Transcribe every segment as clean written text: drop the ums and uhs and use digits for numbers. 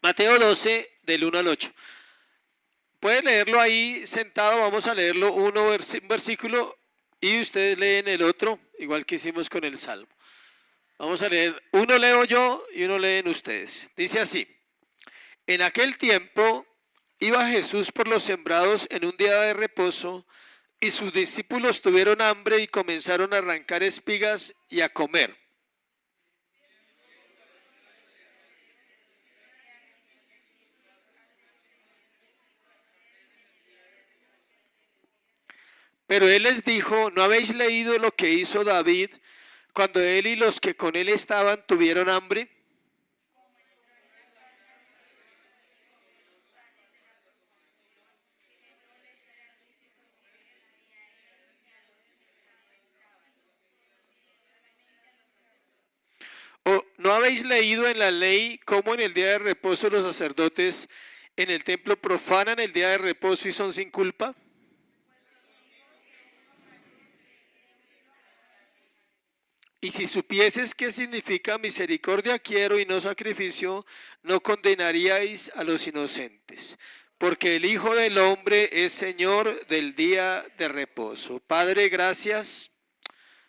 Mateo 12, del 1 al 8. Puede leerlo ahí sentado, vamos a leerlo un versículo y ustedes leen el otro, igual que hicimos con el Salmo. Vamos a leer, uno leo yo y uno leen ustedes. Dice así: en aquel tiempo iba Jesús por los sembrados en un día de reposo, y sus discípulos tuvieron hambre y comenzaron a arrancar espigas y a comer. Pero él les dijo: ¿no habéis leído lo que hizo David cuando él y los que con él estaban tuvieron hambre? ¿O no habéis leído en la ley cómo en el día de reposo los sacerdotes en el templo profanan el día de reposo y son sin culpa? Y si supieses qué significa misericordia quiero y no sacrificio, no condenaríais a los inocentes, porque el Hijo del Hombre es Señor del día de reposo. Padre, gracias.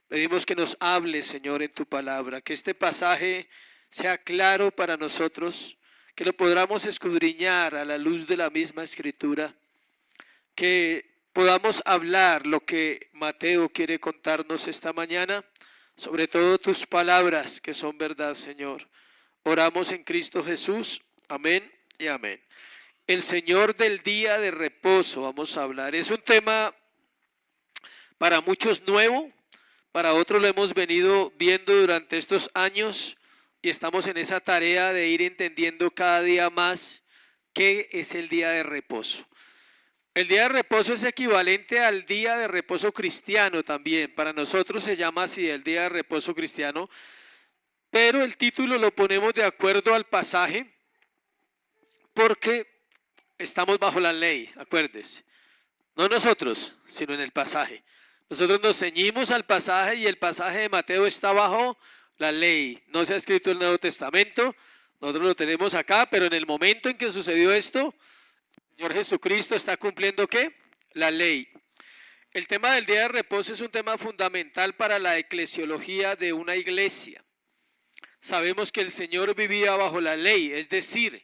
Pedimos que nos hables, Señor, en tu palabra, que este pasaje sea claro para nosotros, que lo podamos escudriñar a la luz de la misma Escritura, que podamos hablar lo que Mateo quiere contarnos esta mañana, sobre todo tus palabras que son verdad, Señor. Oramos en Cristo Jesús. Amén y amén. El Señor del día de reposo, vamos a hablar. Es un tema para muchos nuevo, para otros lo hemos venido viendo durante estos años y estamos en esa tarea de ir entendiendo cada día más qué es el día de reposo. El día de reposo es equivalente al día de reposo cristiano también. Para nosotros se llama así el día de reposo cristiano, pero el título lo ponemos de acuerdo al pasaje porque estamos bajo la ley, acuérdense. No nosotros, sino en el pasaje. Nosotros nos ceñimos al pasaje y el pasaje de Mateo está bajo la ley. No se ha escrito el Nuevo Testamento, nosotros lo tenemos acá, pero en el momento en que sucedió esto, Señor Jesucristo está cumpliendo ¿qué? La ley. El tema del día de reposo es un tema fundamental para la eclesiología de una iglesia. Sabemos que el Señor vivía bajo la ley, es decir,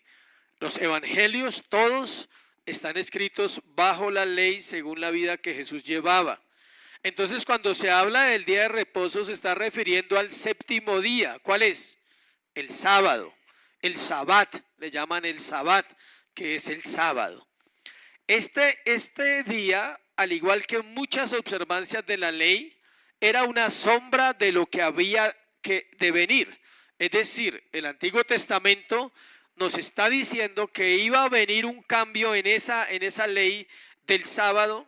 los evangelios todos están escritos bajo la ley según la vida que Jesús llevaba. Entonces, cuando se habla del día de reposo se está refiriendo al séptimo día. ¿Cuál es? El sábado, el sabbat, le llaman el sabbat, que es el sábado. Este día, al igual que muchas observancias de la ley, era una sombra de lo que había que devenir. Es decir, el Antiguo Testamento nos está diciendo que iba a venir un cambio en esa ley del sábado.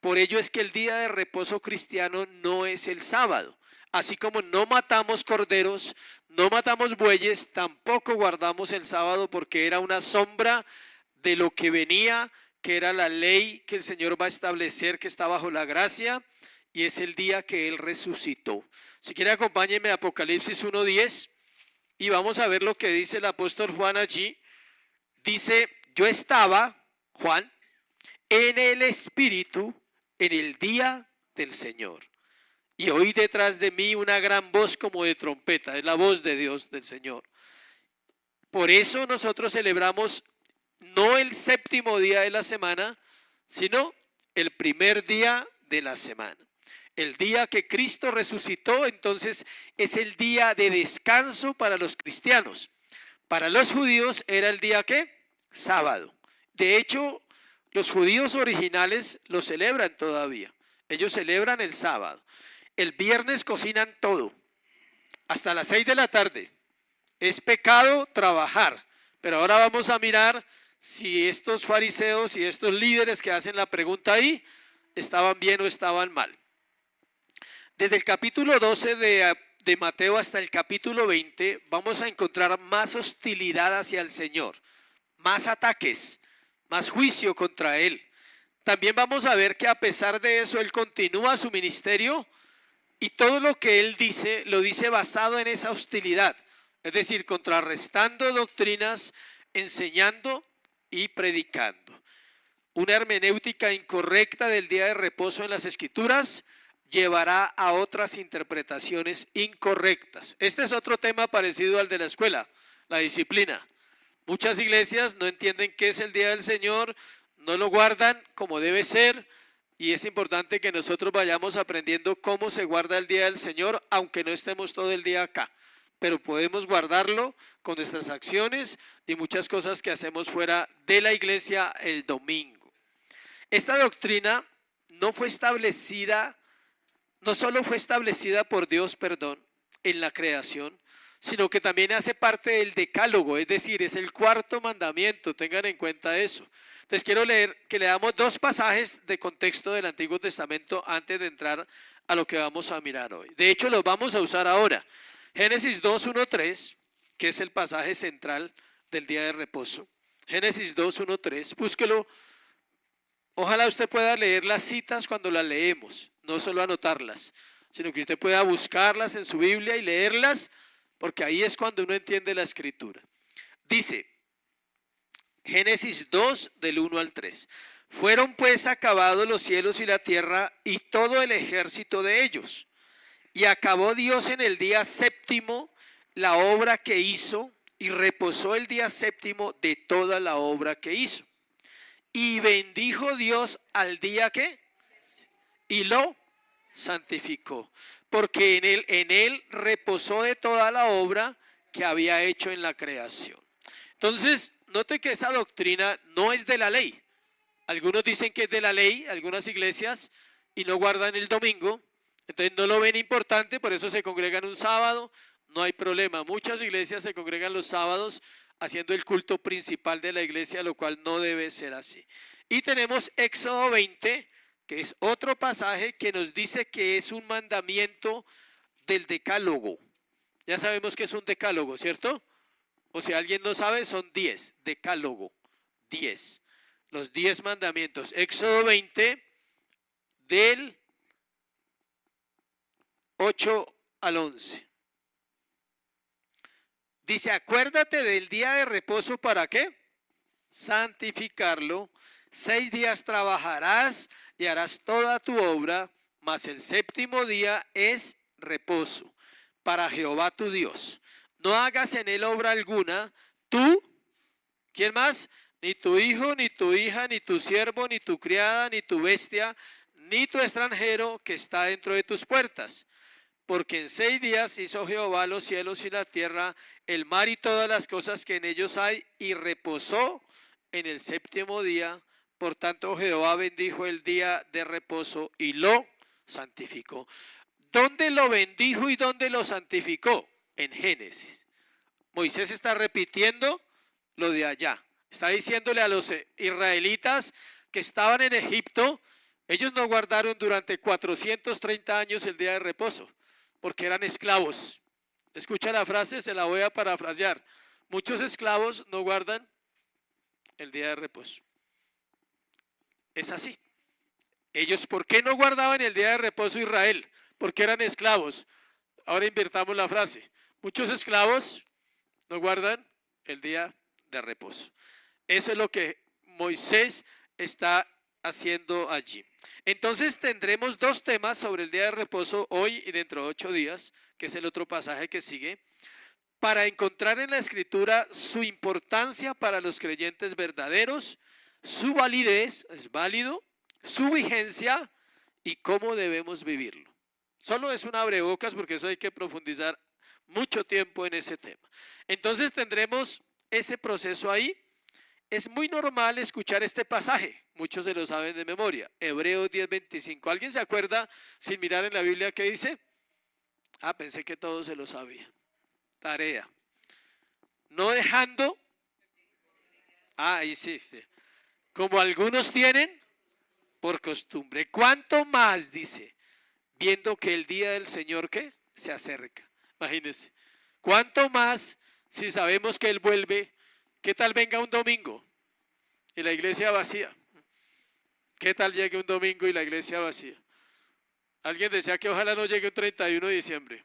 Por ello es que el día de reposo cristiano no es el sábado. Así como no matamos corderos, no matamos bueyes, tampoco guardamos el sábado porque era una sombra de lo que venía, que era la ley que el Señor va a establecer, que está bajo la gracia, y es el día que Él resucitó. Si quiere, acompáñenme a Apocalipsis 1:10 y vamos a ver lo que dice el apóstol Juan allí. Dice: yo estaba, Juan, en el Espíritu en el día del Señor, y oí detrás de mí una gran voz como de trompeta. Es la voz de Dios, del Señor. Por eso nosotros celebramos no el séptimo día de la semana, sino el primer día de la semana. El día que Cristo resucitó, entonces es el día de descanso para los cristianos. Para los judíos era el día ¿qué? Sábado. De hecho, los judíos originales lo celebran todavía. Ellos celebran el sábado. El viernes cocinan todo, hasta las 6 de la tarde. Es pecado trabajar. Pero ahora vamos a mirar si estos fariseos y estos líderes que hacen la pregunta ahí estaban bien o estaban mal. Desde el capítulo 12 de Mateo hasta el capítulo 20 vamos a encontrar más hostilidad hacia el Señor, más ataques, más juicio contra Él. También vamos a ver que a pesar de eso Él continúa su ministerio y todo lo que Él dice lo dice basado en esa hostilidad. Es decir, contrarrestando doctrinas, enseñando y predicando. Una hermenéutica incorrecta del día de reposo en las Escrituras llevará a otras interpretaciones incorrectas. Este es otro tema parecido al de la escuela, la disciplina. Muchas iglesias no entienden qué es el día del Señor, no lo guardan como debe ser, y es importante que nosotros vayamos aprendiendo cómo se guarda el día del Señor, aunque no estemos todo el día acá. Pero podemos guardarlo con nuestras acciones y muchas cosas que hacemos fuera de la iglesia el domingo. Esta doctrina no solo fue establecida por Dios, en la creación, sino que también hace parte del decálogo, es decir, es el cuarto mandamiento, tengan en cuenta eso. Entonces quiero que leamos dos pasajes de contexto del Antiguo Testamento antes de entrar a lo que vamos a mirar hoy. De hecho, los vamos a usar ahora. Génesis 2, 1, 3, que es el pasaje central del día de reposo. Génesis 2, 1, 3, búsquelo. Ojalá usted pueda leer las citas cuando las leemos, no solo anotarlas, sino que usted pueda buscarlas en su Biblia y leerlas, porque ahí es cuando uno entiende la Escritura. Dice, Génesis 2, del 1 al 3. Fueron pues acabados los cielos y la tierra y todo el ejército de ellos. Y acabó Dios en el día séptimo la obra que hizo y reposó el día séptimo de toda la obra que hizo. Y bendijo Dios al día que y lo santificó, porque en él reposó de toda la obra que había hecho en la creación. Entonces, note que esa doctrina no es de la ley. Algunos dicen que es de la ley, algunas iglesias, y no guardan el domingo, entonces no lo ven importante, por eso se congregan un sábado, no hay problema. Muchas iglesias se congregan los sábados haciendo el culto principal de la iglesia, lo cual no debe ser así. Y tenemos Éxodo 20, que es otro pasaje que nos dice que es un mandamiento del decálogo. Ya sabemos que es un decálogo, ¿cierto? O si alguien no sabe, son 10, decálogo, 10. Los 10 mandamientos. Éxodo 20, del 8 al 11. Dice, acuérdate del día de reposo, ¿para qué? Santificarlo. 6 días trabajarás y harás toda tu obra, mas el séptimo día es reposo para Jehová tu Dios. No hagas en él obra alguna, tú, ¿quién más? Ni tu hijo, ni tu hija, ni tu siervo, ni tu criada, ni tu bestia, ni tu extranjero que está dentro de tus puertas. Porque en 6 días hizo Jehová los cielos y la tierra, el mar y todas las cosas que en ellos hay, y reposó en el séptimo día. Por tanto, Jehová bendijo el día de reposo y lo santificó. ¿Dónde lo bendijo y dónde lo santificó? En Génesis. Moisés está repitiendo lo de allá. Está diciéndole a los israelitas que estaban en Egipto, ellos no guardaron durante 430 años el día de reposo, porque eran esclavos. Escucha la frase, se la voy a parafrasear. Muchos esclavos no guardan el día de reposo. Es así. Ellos, ¿por qué no guardaban el día de reposo Israel? Porque eran esclavos. Ahora invirtamos la frase. Muchos esclavos no guardan el día de reposo. Eso es lo que Moisés está haciendo allí. Entonces tendremos 2 temas sobre el día de reposo hoy y dentro de 8 días, que es el otro pasaje que sigue, para encontrar en la Escritura su importancia para los creyentes verdaderos, su validez, es válido, su vigencia y cómo debemos vivirlo. Solo es un abrebocas porque eso hay que profundizar mucho tiempo en ese tema. Entonces tendremos ese proceso ahí. Es muy normal escuchar este pasaje, muchos se lo saben de memoria, Hebreos 10:25. ¿Alguien se acuerda sin mirar en la Biblia qué dice? Pensé que todos se lo sabían. Tarea. No dejando, ahí sí, como algunos tienen por costumbre. ¿Cuánto más, dice, viendo que el día del Señor ¿qué? Se acerca? Imagínense. ¿Cuánto más si sabemos que Él vuelve? ¿Qué tal venga un domingo y la iglesia vacía? ¿Qué tal llegue un domingo y la iglesia vacía? Alguien decía que ojalá no llegue un 31 de diciembre,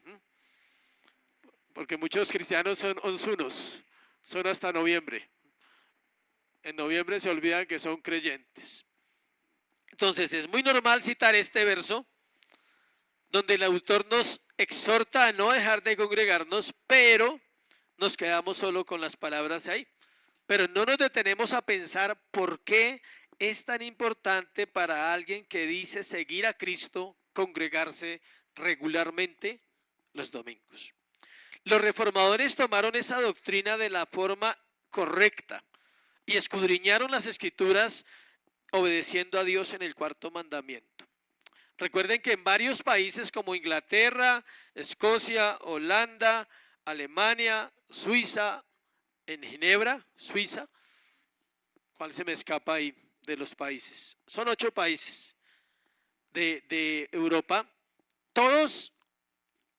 porque muchos cristianos son onzunos, son hasta noviembre. En noviembre se olvidan que son creyentes. Entonces es muy normal citar este verso donde el autor nos exhorta a no dejar de congregarnos, pero nos quedamos solo con las palabras ahí. Pero no nos detenemos a pensar por qué es tan importante para alguien que dice seguir a Cristo congregarse regularmente los domingos. Los reformadores tomaron esa doctrina de la forma correcta y escudriñaron las escrituras obedeciendo a Dios en el cuarto mandamiento. Recuerden que en varios países como Inglaterra, Escocia, Holanda, Alemania, Suiza, en Ginebra, Suiza, ¿cuál se me escapa ahí de los países? Son 8 países de Europa. Todos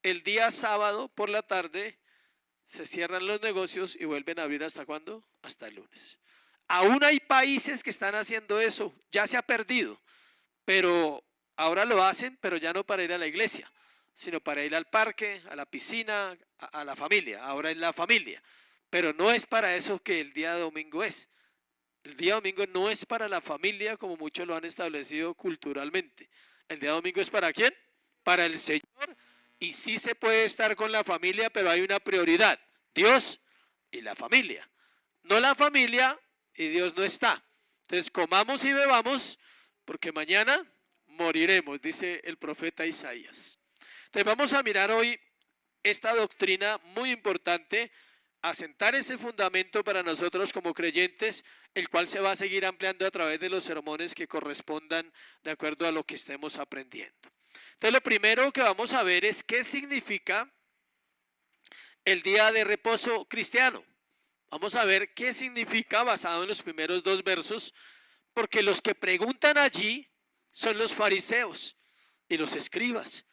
el día sábado por la tarde se cierran los negocios y vuelven a abrir ¿hasta cuándo? Hasta el lunes. Aún hay países que están haciendo eso, ya se ha perdido, pero ahora lo hacen, pero ya no para ir a la iglesia, sino para ir al parque, a la piscina, a la familia. Ahora es la familia, pero no es para eso que el día domingo es. El día domingo no es para la familia como muchos lo han establecido culturalmente. El día domingo es ¿para quién? Para el Señor. Y sí se puede estar con la familia, pero hay una prioridad: Dios y la familia. No la familia y Dios no está. Entonces comamos y bebamos porque mañana moriremos, dice el profeta Isaías. Entonces vamos a mirar hoy esta doctrina muy importante, asentar ese fundamento para nosotros como creyentes, el cual se va a seguir ampliando a través de los sermones que correspondan de acuerdo a lo que estemos aprendiendo. Entonces lo primero que vamos a ver es qué significa el día de reposo cristiano. Vamos a ver qué significa basado en los primeros 2 versos, porque los que preguntan allí son los fariseos y los escribas.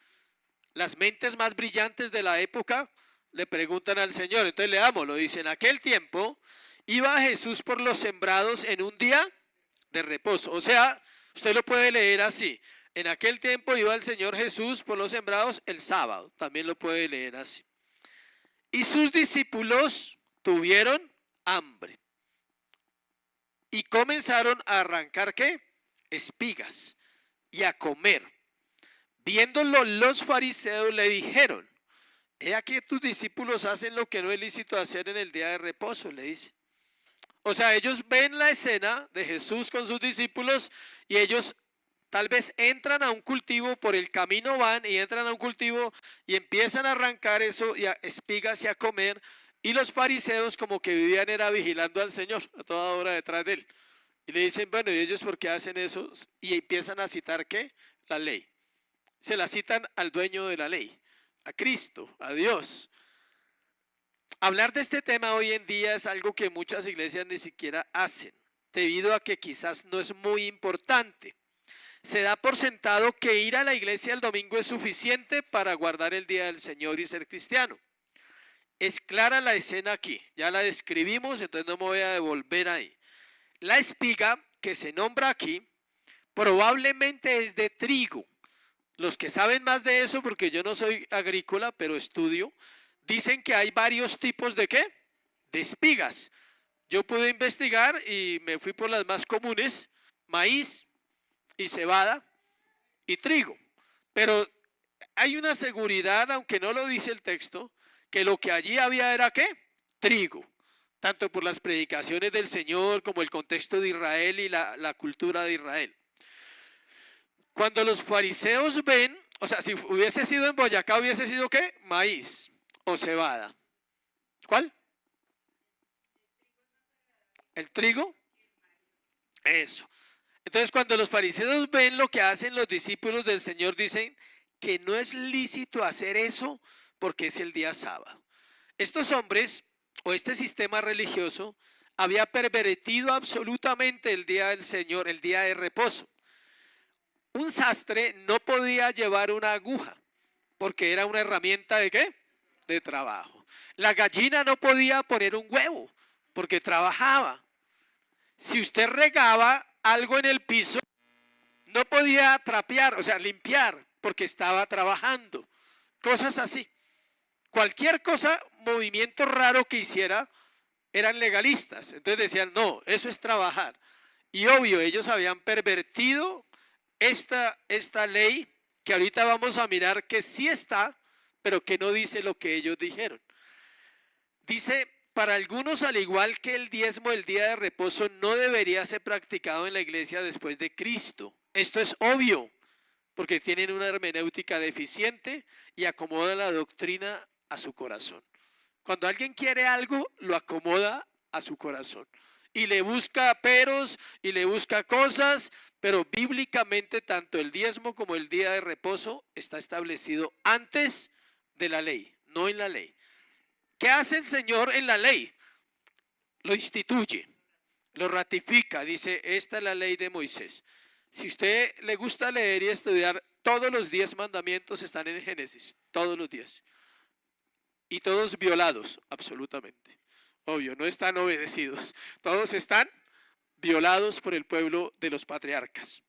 Las mentes más brillantes de la época le preguntan al Señor. Entonces leámoslo, dice: en aquel tiempo iba Jesús por los sembrados en un día de reposo. O sea, usted lo puede leer así: en aquel tiempo iba el Señor Jesús por los sembrados el sábado. También lo puede leer así. Y sus discípulos tuvieron hambre y comenzaron a arrancar ¿qué? Espigas y a comer. Viéndolo los fariseos le dijeron: he aquí tus discípulos hacen lo que no es lícito hacer en el día de reposo, le dice. O sea, ellos ven la escena de Jesús con sus discípulos y ellos tal vez entran a un cultivo, por el camino van y entran a un cultivo y empiezan a arrancar eso y a espigas y a comer. Y los fariseos como que vivían era vigilando al Señor a toda hora detrás de él. Y le dicen: bueno, ¿y ellos por qué hacen eso? Y empiezan a citar ¿qué? La ley. Se la citan al dueño de la ley, a Cristo, a Dios. Hablar de este tema hoy en día es algo que muchas iglesias ni siquiera hacen, debido a que quizás no es muy importante. Se da por sentado que ir a la iglesia el domingo es suficiente para guardar el día del Señor y ser cristiano. Es clara la escena aquí, ya la describimos, entonces no me voy a devolver ahí. La espiga que se nombra aquí probablemente es de trigo. Los que saben más de eso, porque yo no soy agrícola, pero estudio, dicen que hay varios tipos ¿de qué? De espigas. Yo pude investigar y me fui por las más comunes: maíz y cebada y trigo. Pero hay una seguridad, aunque no lo dice el texto, que lo que allí había era ¿qué? Trigo. Tanto por las predicaciones del Señor como el contexto de Israel y la cultura de Israel. Cuando los fariseos ven, o sea, si hubiese sido en Boyacá, hubiese sido ¿qué? Maíz o cebada. ¿Cuál? ¿El trigo? Eso. Entonces cuando los fariseos ven lo que hacen los discípulos del Señor, dicen que no es lícito hacer eso porque es el día sábado. Estos hombres o este sistema religioso había pervertido absolutamente el día del Señor, el día de reposo. Un sastre no podía llevar una aguja porque era una herramienta ¿de qué? De trabajo. La gallina no podía poner un huevo porque trabajaba. Si usted regaba algo en el piso, no podía trapear, o sea, limpiar, porque estaba trabajando. Cosas así. Cualquier cosa, movimiento raro que hiciera, eran legalistas. Entonces decían, no, eso es trabajar. Y obvio, ellos habían pervertido esta ley que ahorita vamos a mirar que sí está, pero que no dice lo que ellos dijeron. Dice, para algunos, al igual que el diezmo del día de reposo, no debería ser practicado en la iglesia después de Cristo. Esto es obvio, porque tienen una hermenéutica deficiente y acomodan la doctrina a su corazón. Cuando alguien quiere algo, lo acomoda a su corazón. Y le busca peros y le busca cosas, pero bíblicamente tanto el diezmo como el día de reposo está establecido antes de la ley, no en la ley. ¿Qué hace el Señor en la ley? Lo instituye, lo ratifica, dice, esta es la ley de Moisés. Si usted le gusta leer y estudiar, todos los 10 mandamientos están en Génesis, todos los 10. Y todos violados, absolutamente. Obvio, no están obedecidos. Todos están violados por el pueblo de los patriarcas.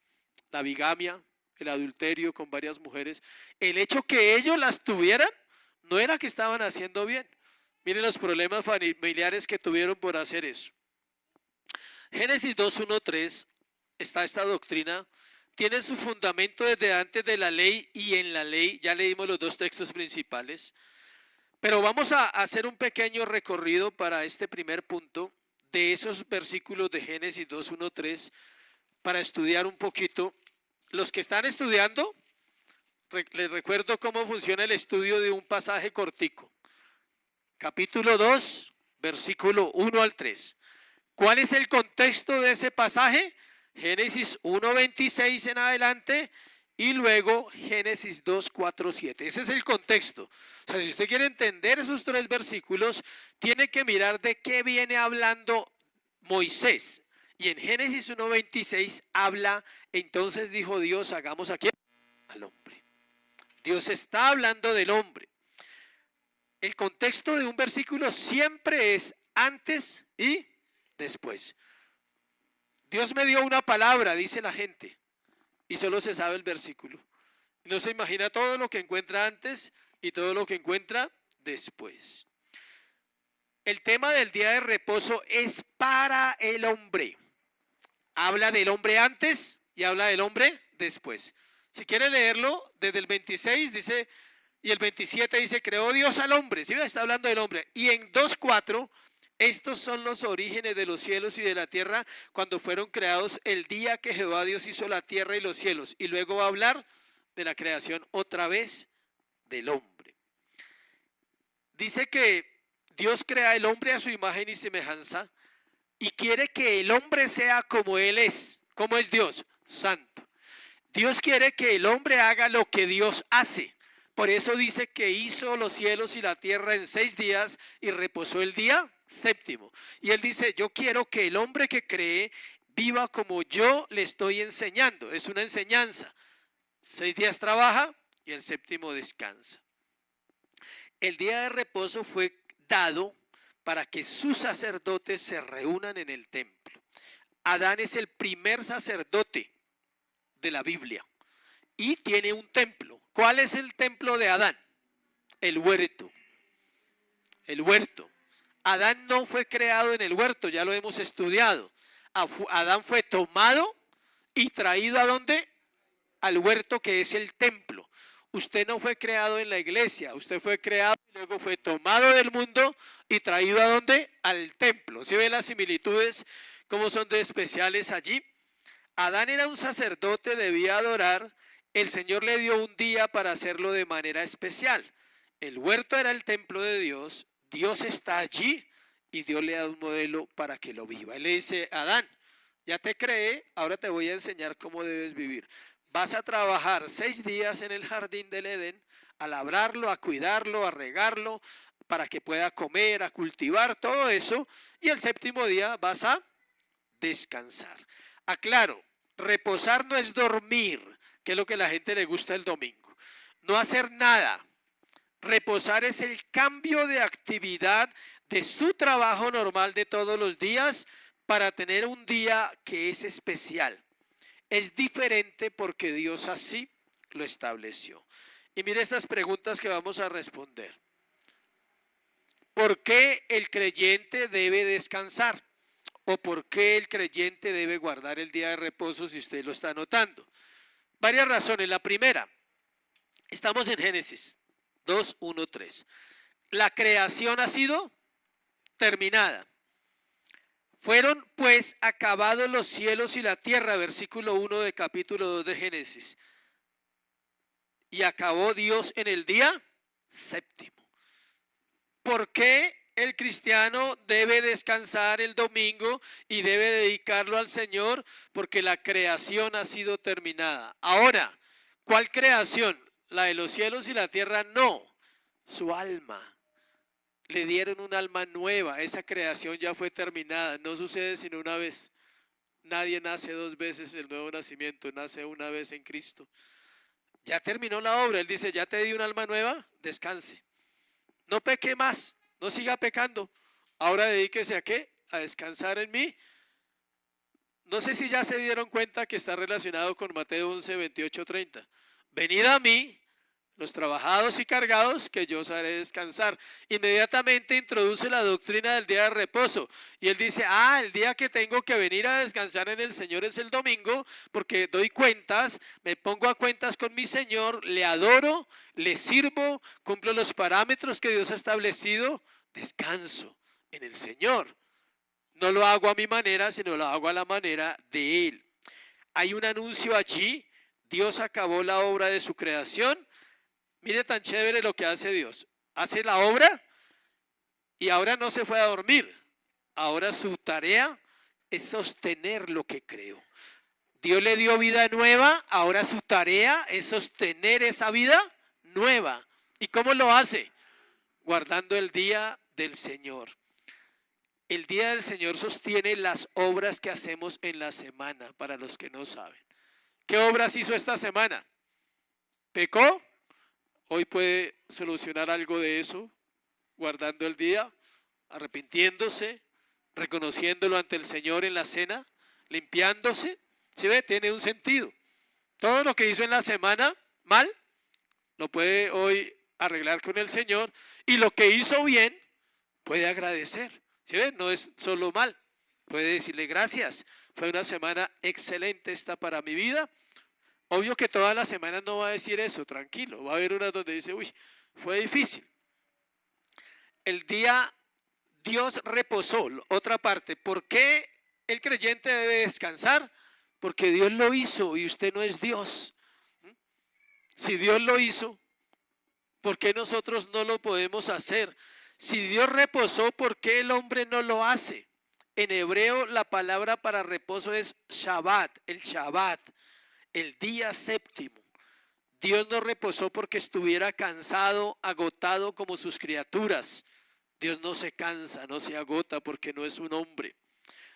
La bigamia, el adulterio con varias mujeres. El hecho que ellos las tuvieran no era que estaban haciendo bien. Miren los problemas familiares que tuvieron por hacer eso. Génesis 2:1-3 está esta doctrina. Tiene su fundamento desde antes de la ley y en la ley. Ya leímos los dos textos principales. Pero vamos a hacer un pequeño recorrido para este primer punto de esos versículos de Génesis 2:1-3 para estudiar un poquito. Los que están estudiando, les recuerdo cómo funciona el estudio de un pasaje cortico. Capítulo 2, versículo 1-3. ¿Cuál es el contexto de ese pasaje? Génesis 1:26 en adelante y luego Génesis 2:4-7. Ese es el contexto. O sea, si usted quiere entender esos 3 versículos, tiene que mirar de qué viene hablando Moisés. Y en Génesis 1:26 habla, entonces dijo Dios, hagamos aquí al hombre. Dios está hablando del hombre. El contexto de un versículo siempre es antes y después. Dios me dio una palabra, dice la gente, y solo se sabe el versículo. No se imagina todo lo que encuentra antes y todo lo que encuentra después. El tema del día de reposo es para el hombre. Habla del hombre antes y habla del hombre después. Si quiere leerlo, desde el 26 dice, y el 27 dice, creó Dios al hombre. ¿Sí? Está hablando del hombre. Y en 2:4, estos son los orígenes de los cielos y de la tierra cuando fueron creados el día que Jehová Dios hizo la tierra y los cielos. Y luego va a hablar de la creación otra vez del hombre. Dice que Dios crea el hombre a su imagen y semejanza y quiere que el hombre sea como él es. ¿Cómo es Dios? Santo. Dios quiere que el hombre haga lo que Dios hace. Por eso dice que hizo los cielos y la tierra en 6 días y reposó el día séptimo. Y él dice, yo quiero que el hombre que cree viva como yo le estoy enseñando. Es una enseñanza. 6 días trabaja y el séptimo descansa. El día de reposo fue dado para que sus sacerdotes se reúnan en el templo. Adán es el primer sacerdote de la Biblia y tiene un templo. ¿Cuál es el templo de Adán? El huerto. El huerto. Adán no fue creado en el huerto, ya lo hemos estudiado. Adán fue tomado y traído ¿a dónde? Al huerto, que es el templo. Usted no fue creado en la iglesia, usted fue creado y luego fue tomado del mundo y traído ¿a dónde? Al templo. ¿Sí ven las similitudes? ¿Cómo son de especiales allí? Adán era un sacerdote, debía adorar. El Señor le dio un día para hacerlo de manera especial. El huerto era el templo de Dios. Dios está allí y Dios le da un modelo para que lo viva. Él le dice, Adán, ya te creé, ahora te voy a enseñar cómo debes vivir. Vas a trabajar 6 días en el jardín del Edén, a labrarlo, a cuidarlo, a regarlo, para que pueda comer, a cultivar, todo eso. Y el séptimo día vas a descansar. Aclaro, reposar no es dormir, que es lo que a la gente le gusta el domingo. No hacer nada. Reposar es el cambio de actividad de su trabajo normal de todos los días para tener un día que es especial. Es diferente porque Dios así lo estableció. Y mire estas preguntas que vamos a responder. ¿Por qué el creyente debe descansar? ¿O por qué el creyente debe guardar el día de reposo si usted lo está notando? Varias razones. La primera, estamos en Génesis 2, 1, 3. La creación ha sido terminada. Fueron pues acabados los cielos y la tierra, versículo 1 de capítulo 2 de Génesis. Y acabó Dios en el día séptimo. ¿Por qué el cristiano debe descansar el domingo y debe dedicarlo al Señor? Porque la creación ha sido terminada. Ahora, ¿cuál creación? ¿La de los cielos y la tierra? No, su alma. Le dieron un alma nueva, esa creación ya fue terminada, no sucede sino una vez. Nadie nace dos veces el nuevo nacimiento, nace una vez en Cristo. Ya terminó la obra, Él dice, ya te di un alma nueva, descanse. No peque más, no siga pecando. Ahora dedíquese a ¿qué? A descansar en mí. No sé si ya se dieron cuenta que está relacionado con Mateo 11, 28, 30. Venid a mí, los trabajados y cargados, que yo os haré descansar. Inmediatamente introduce la doctrina del día de reposo. Y él dice, el día que tengo que venir a descansar en el Señor es el domingo, porque doy cuentas, me pongo a cuentas con mi Señor, le adoro, le sirvo, cumplo los parámetros que Dios ha establecido, descanso en el Señor. No lo hago a mi manera, sino lo hago a la manera de Él. Hay un anuncio allí, Dios acabó la obra de su creación. Mire tan chévere lo que hace Dios. Hace la obra y ahora no se fue a dormir. Ahora su tarea es sostener lo que creó. Dios le dio vida nueva, ahora su tarea es sostener esa vida nueva. ¿Y cómo lo hace? Guardando el día del Señor. El día del Señor sostiene las obras que hacemos en la semana, para los que no saben. ¿Qué obras hizo esta semana? ¿Pecó? Hoy puede solucionar algo de eso, guardando el día, arrepintiéndose, reconociéndolo ante el Señor en la cena, limpiándose. ¿Sí ve? Tiene un sentido. Todo lo que hizo en la semana mal, lo puede hoy arreglar con el Señor. Y lo que hizo bien, puede agradecer. ¿Sí ve? No es solo mal. Puede decirle gracias. Fue una semana excelente esta para mi vida. Obvio que todas las semanas no va a decir eso, tranquilo. Va a haber unas donde dice, uy, fue difícil. El día Dios reposó, otra parte. ¿Por qué el creyente debe descansar? Porque Dios lo hizo y usted no es Dios. Si Dios lo hizo, ¿por qué nosotros no lo podemos hacer? Si Dios reposó, ¿por qué el hombre no lo hace? En hebreo la palabra para reposo es Shabbat, el Shabbat. El día séptimo. Dios no reposó porque estuviera cansado, agotado como sus criaturas. Dios no se cansa, no se agota porque no es un hombre.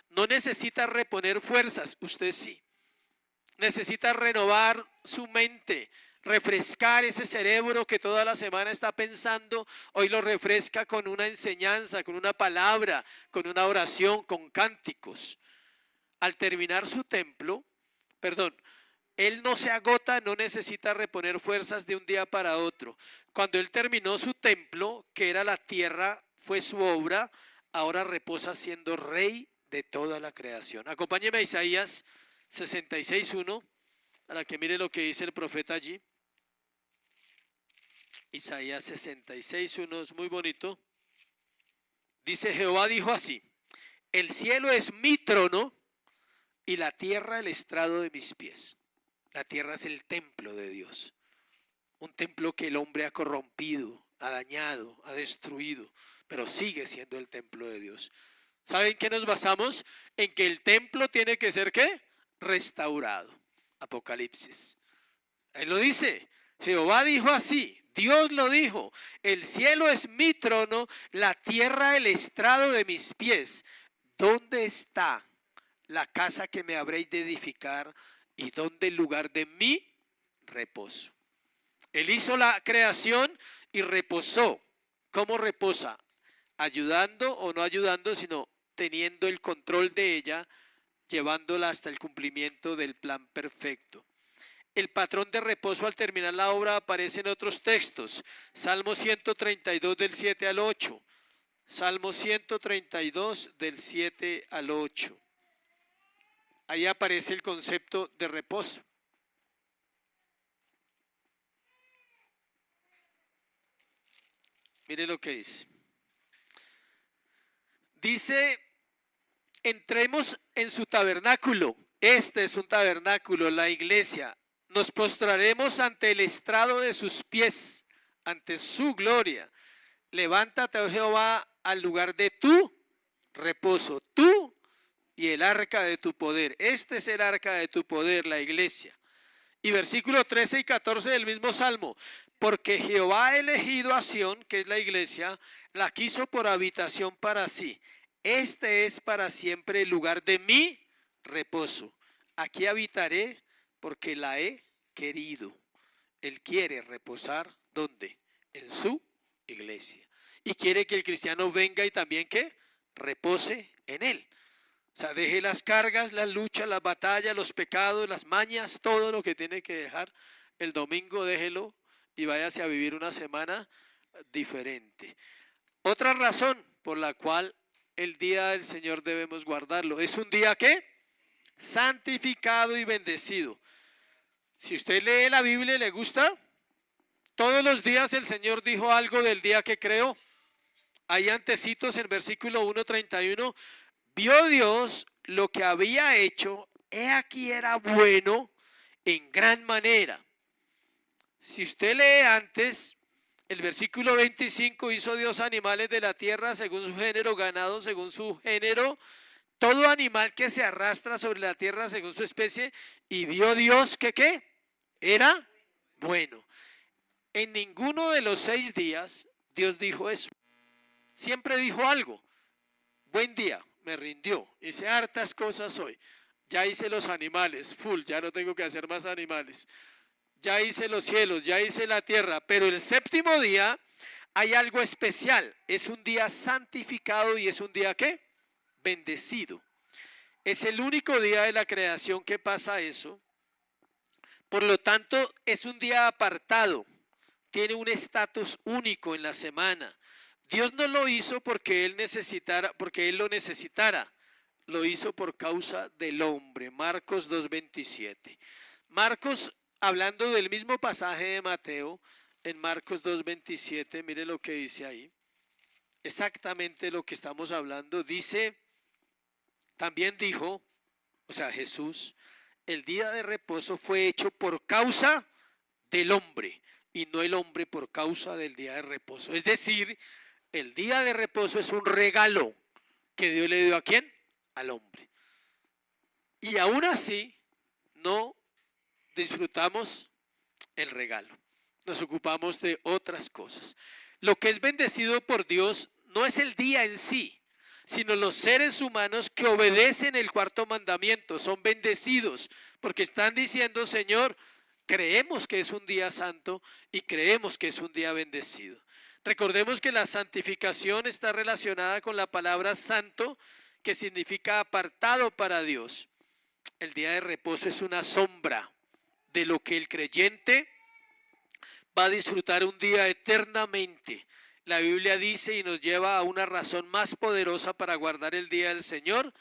No necesita reponer fuerzas, usted sí. Necesita renovar su mente, refrescar ese cerebro que toda la semana está pensando. Hoy lo refresca con una enseñanza, con una palabra, con una oración, con cánticos. Al terminar su templo, Él no se agota, no necesita reponer fuerzas de un día para otro. Cuando Él terminó su templo, que era la tierra, fue su obra, ahora reposa siendo rey de toda la creación. Acompáñeme a Isaías 66:1, para que mire lo que dice el profeta allí. Isaías 66:1 es muy bonito. Dice, Jehová dijo así, el cielo es mi trono y la tierra el estrado de mis pies. La tierra es el templo de Dios, un templo que el hombre ha corrompido, ha dañado, ha destruido, pero sigue siendo el templo de Dios. ¿Saben qué nos basamos? En que el templo tiene que ser ¿qué? Restaurado. Apocalipsis. Él lo dice, Jehová dijo así, Dios lo dijo, el cielo es mi trono, la tierra el estrado de mis pies. ¿Dónde está la casa que me habréis de edificar? ¿Y dónde el lugar de mi reposo? Él hizo la creación y reposó. ¿Cómo reposa? Ayudando o no ayudando, sino teniendo el control de ella, llevándola hasta el cumplimiento del plan perfecto. El patrón de reposo al terminar la obra aparece en otros textos. Salmo 132 del 7 al 8. Salmo 132 del 7 al 8. Ahí aparece el concepto de reposo. Mire lo que dice. Dice, entremos en su tabernáculo. Este es un tabernáculo, la iglesia. Nos postraremos ante el estrado de sus pies, ante su gloria. Levántate, oh Jehová, al lugar de tu reposo, tú y el arca de tu poder. Este es el arca de tu poder, la iglesia. Y versículo 13 y 14 del mismo Salmo. Porque Jehová ha elegido a Sión, que es la iglesia, la quiso por habitación para sí. Este es para siempre el lugar de mi reposo. Aquí habitaré porque la he querido. Él quiere reposar, ¿dónde? En su iglesia. Y quiere que el cristiano venga y también que repose en él. O sea, deje las cargas, las luchas, las batallas, los pecados, las mañas, todo lo que tiene que dejar. El domingo déjelo y váyase a vivir una semana diferente. Otra razón por la cual el día del Señor debemos guardarlo. Es un día ¿qué? Santificado y bendecido. Si usted lee la Biblia y le gusta, todos los días el Señor dijo algo del día que creó. Ahí antecitos en versículo 1:31, vio Dios lo que había hecho, he aquí era bueno en gran manera. Si usted lee antes, el versículo 25, hizo Dios animales de la tierra según su género, ganado según su género, todo animal que se arrastra sobre la tierra según su especie, y vio Dios que ¿qué? Era bueno. En ninguno de los 6 días Dios dijo eso. Siempre dijo algo. Buen día, me rindió, hice hartas cosas hoy. Ya hice los animales, full, ya no tengo que hacer más animales. Ya hice los cielos, ya hice la tierra, pero el séptimo día hay algo especial. Es un día santificado y es un día ¿qué? Bendecido. Es el único día de la creación que pasa eso. Por lo tanto, es un día apartado. Tiene un estatus único en la semana. Dios no lo hizo porque Él lo necesitara. Lo hizo por causa del hombre. Marcos 2:27. Marcos, hablando del mismo pasaje de Mateo, en Marcos 2:27, mire lo que dice ahí. Exactamente lo que estamos hablando. Dice, también dijo, o sea, Jesús, el día de reposo fue hecho por causa del hombre y no el hombre por causa del día de reposo. Es decir, el día de reposo es un regalo que Dios le dio ¿a quién? Al hombre. Y aún así no disfrutamos el regalo. Nos ocupamos de otras cosas. Lo que es bendecido por Dios no es el día en sí, sino los seres humanos que obedecen el cuarto mandamiento. Son bendecidos porque están diciendo, Señor, creemos que es un día santo y creemos que es un día bendecido. Recordemos que la santificación está relacionada con la palabra santo, que significa apartado para Dios. El día de reposo es una sombra de lo que el creyente va a disfrutar un día eternamente. La Biblia dice y nos lleva a una razón más poderosa para guardar el día del Señor,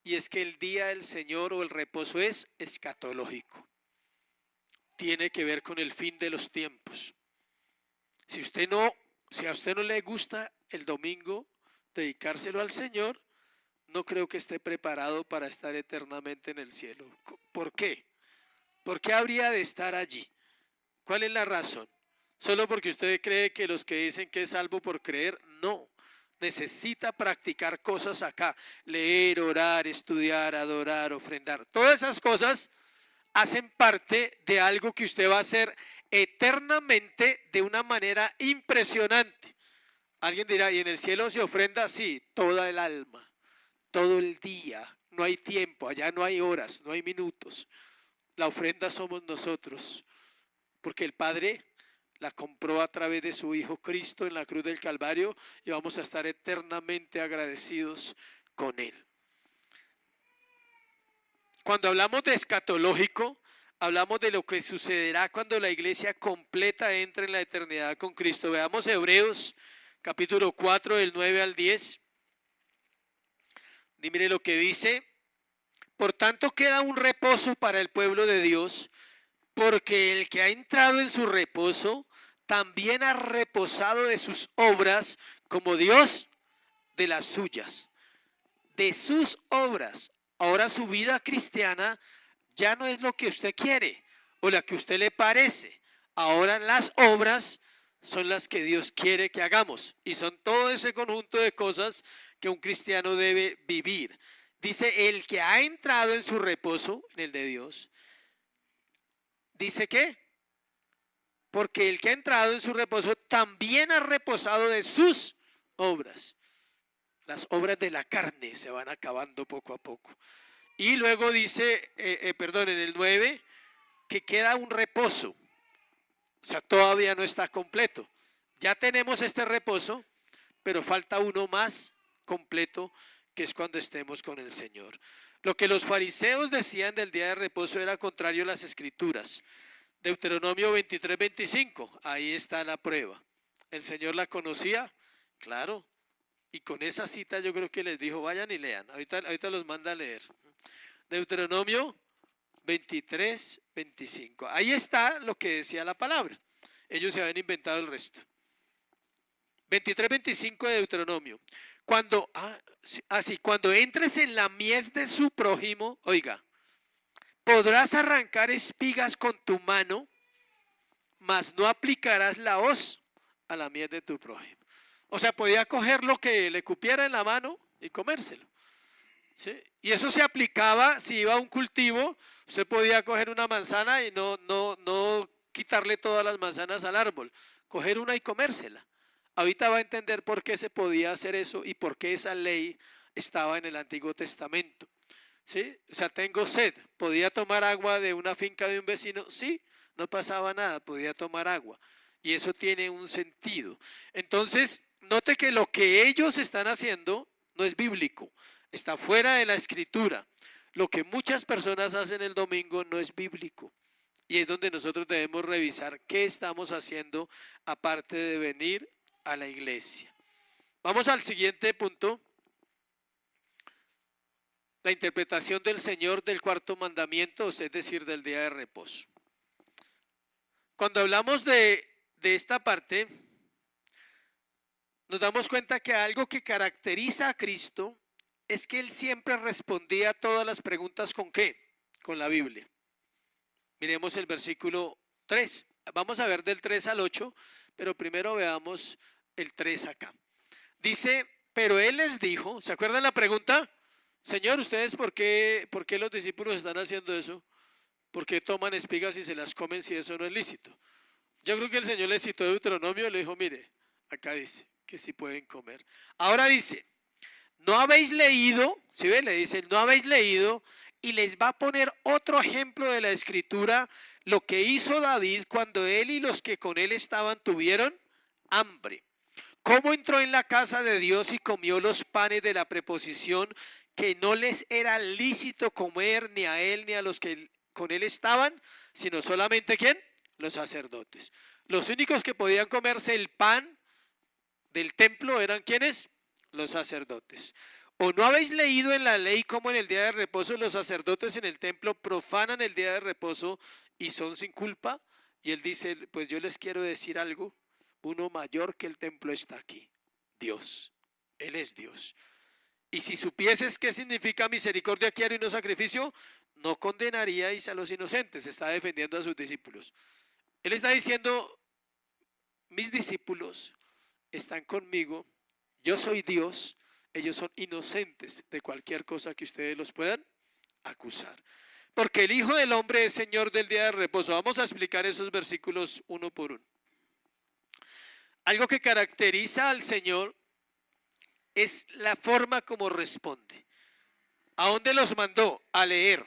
y es que el día del Señor o el reposo es escatológico. Tiene que ver con el fin de los tiempos. Si a usted no le gusta el domingo dedicárselo al Señor, no creo que esté preparado para estar eternamente en el cielo. ¿Por qué? ¿Por qué habría de estar allí? ¿Cuál es la razón? ¿Solo porque usted cree que los que dicen que es salvo por creer? No. Necesita practicar cosas acá. Leer, orar, estudiar, adorar, ofrendar. Todas esas cosas hacen parte de algo que usted va a hacer eternamente de una manera impresionante. Alguien dirá, ¿y en el cielo se ofrenda? Sí, toda el alma, todo el día. No hay tiempo, allá no hay horas, no hay minutos. La ofrenda somos nosotros, porque el Padre la compró a través de su Hijo Cristo en la cruz del Calvario y vamos a estar eternamente agradecidos con Él. Cuando hablamos de escatológico, hablamos de lo que sucederá cuando la iglesia completa entre en la eternidad con Cristo. Veamos Hebreos capítulo 4, del 9 al 10. Y mire lo que dice: por tanto queda un reposo para el pueblo de Dios, porque el que ha entrado en su reposo también ha reposado de sus obras, como Dios de las suyas. De sus obras. Ahora su vida cristiana ya no es lo que usted quiere o la que a usted le parece. Ahora las obras son las que Dios quiere que hagamos, y son todo ese conjunto de cosas que un cristiano debe vivir. Dice: el que ha entrado en su reposo, en el de Dios. Dice que, porque el que ha entrado en su reposo también ha reposado de sus obras. Las obras de la carne se van acabando poco a poco. Y luego dice, en el 9, que queda un reposo. O sea, todavía no está completo. Ya tenemos este reposo, pero falta uno más completo, que es cuando estemos con el Señor. Lo que los fariseos decían del día de reposo era contrario a las escrituras. Deuteronomio 23, 25, ahí está la prueba. ¿El Señor la conocía? Claro. Y con esa cita yo creo que les dijo: vayan y lean. Ahorita los manda a leer. Deuteronomio 23, 25. Ahí está lo que decía la palabra. Ellos se habían inventado el resto. 23, 25 de Deuteronomio. Cuando entres en la mies de su prójimo, oiga, podrás arrancar espigas con tu mano, mas no aplicarás la hoz a la mies de tu prójimo. O sea, podía coger lo que le cupiera en la mano y comérselo. ¿Sí? Y eso se aplicaba si iba a un cultivo. Usted podía coger una manzana y no quitarle todas las manzanas al árbol, coger una y comérsela. Ahorita va a entender por qué se podía hacer eso y por qué esa ley estaba en el Antiguo Testamento. ¿Sí? O sea, tengo sed, ¿podía tomar agua de una finca de un vecino? Sí, no pasaba nada, podía tomar agua. Y eso tiene un sentido. Entonces, note que lo que ellos están haciendo no es bíblico, está fuera de la escritura. Lo que muchas personas hacen el domingo no es bíblico. Y es donde nosotros debemos revisar qué estamos haciendo aparte de venir a la iglesia. Vamos al siguiente punto. La interpretación del Señor del cuarto mandamiento, es decir, del día de reposo. Cuando hablamos de esta parte, nos damos cuenta que algo que caracteriza a Cristo es que Él siempre respondía a todas las preguntas ¿con qué? Con la Biblia. Miremos el versículo 3. Vamos a ver del 3 al 8, pero primero veamos el 3 acá. Dice: pero Él les dijo, ¿se acuerdan la pregunta? Señor, ¿ustedes por qué los discípulos están haciendo eso? ¿Por qué toman espigas y se las comen si eso no es lícito? Yo creo que el Señor les citó Deuteronomio y le dijo: mire, acá dice que sí pueden comer. Ahora dice: ¿no habéis leído? ¿Sí ve? Le dice: no habéis leído. Y les va a poner otro ejemplo de la escritura, lo que hizo David cuando él y los que con él estaban tuvieron hambre. ¿Cómo entró en la casa de Dios y comió los panes de la preposición, que no les era lícito comer ni a él ni a los que con él estaban, sino solamente ¿quién? Los sacerdotes. Los únicos que podían comerse el pan del templo eran ¿quiénes? Los sacerdotes. ¿O no habéis leído en la ley cómo en el día de reposo los sacerdotes en el templo profanan el día de reposo y son sin culpa? Y él dice: pues yo les quiero decir algo, uno mayor que el templo está aquí, Dios. Él es Dios. Y si supieses qué significa misericordia quiero y no sacrificio, no condenaríais a los inocentes. Está defendiendo a sus discípulos. Él está diciendo: mis discípulos están conmigo, yo soy Dios, ellos son inocentes de cualquier cosa que ustedes los puedan acusar. Porque el Hijo del Hombre es Señor del día de reposo. Vamos a explicar esos versículos uno por uno. Algo que caracteriza al Señor es la forma como responde. ¿A dónde los mandó? A leer.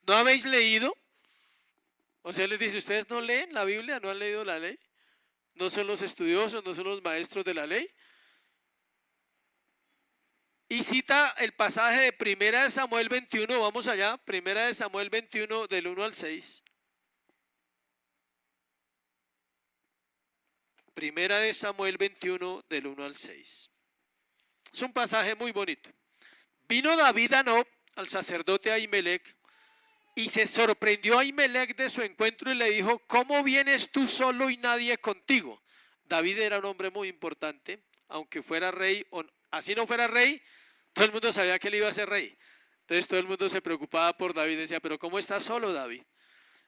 ¿No habéis leído? O sea, les dice: ¿ustedes no leen la Biblia? ¿No han leído la ley? ¿No son los estudiosos? ¿No son los maestros de la ley? Y cita el pasaje de 1 Samuel 21, vamos allá, 1 Samuel 21 del 1 al 6. Primera de Samuel 21, del 1 al 6. Es un pasaje muy bonito. Vino David a Nob, al sacerdote Ahimelech, y se sorprendió Ahimelech de su encuentro y le dijo: ¿cómo vienes tú solo y nadie contigo? David era un hombre muy importante, aunque fuera rey, o así no fuera rey, todo el mundo sabía que él iba a ser rey. Entonces todo el mundo se preocupaba por David y decía: ¿pero cómo estás solo, David?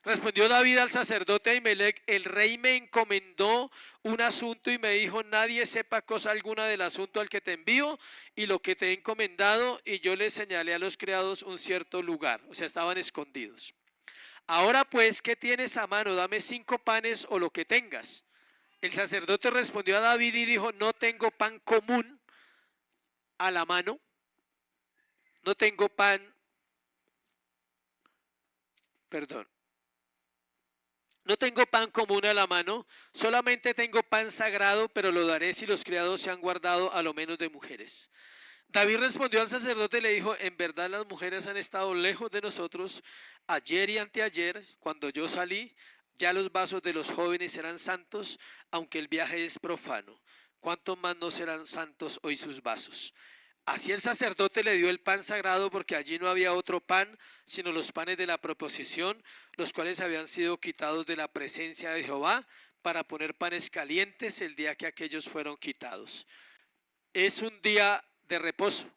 Respondió David al sacerdote Ahimelech: el rey me encomendó un asunto y me dijo: nadie sepa cosa alguna del asunto al que te envío y lo que te he encomendado. Y yo le señalé a los criados un cierto lugar, o sea, estaban escondidos. Ahora pues, ¿qué tienes a mano? Dame 5 panes o lo que tengas. El sacerdote respondió a David y dijo: no tengo pan común a la mano, no tengo pan, perdón. No tengo pan común a la mano, solamente tengo pan sagrado, pero lo daré si los criados se han guardado a lo menos de mujeres. David respondió al sacerdote y le dijo: en verdad las mujeres han estado lejos de nosotros. Ayer y anteayer, cuando yo salí, ya los vasos de los jóvenes eran santos, aunque el viaje es profano. ¿Cuánto más no serán santos hoy sus vasos? Así el sacerdote le dio el pan sagrado, porque allí no había otro pan, sino los panes de la proposición, los cuales habían sido quitados de la presencia de Jehová, para poner panes calientes el día que aquellos fueron quitados. Es un día de reposo.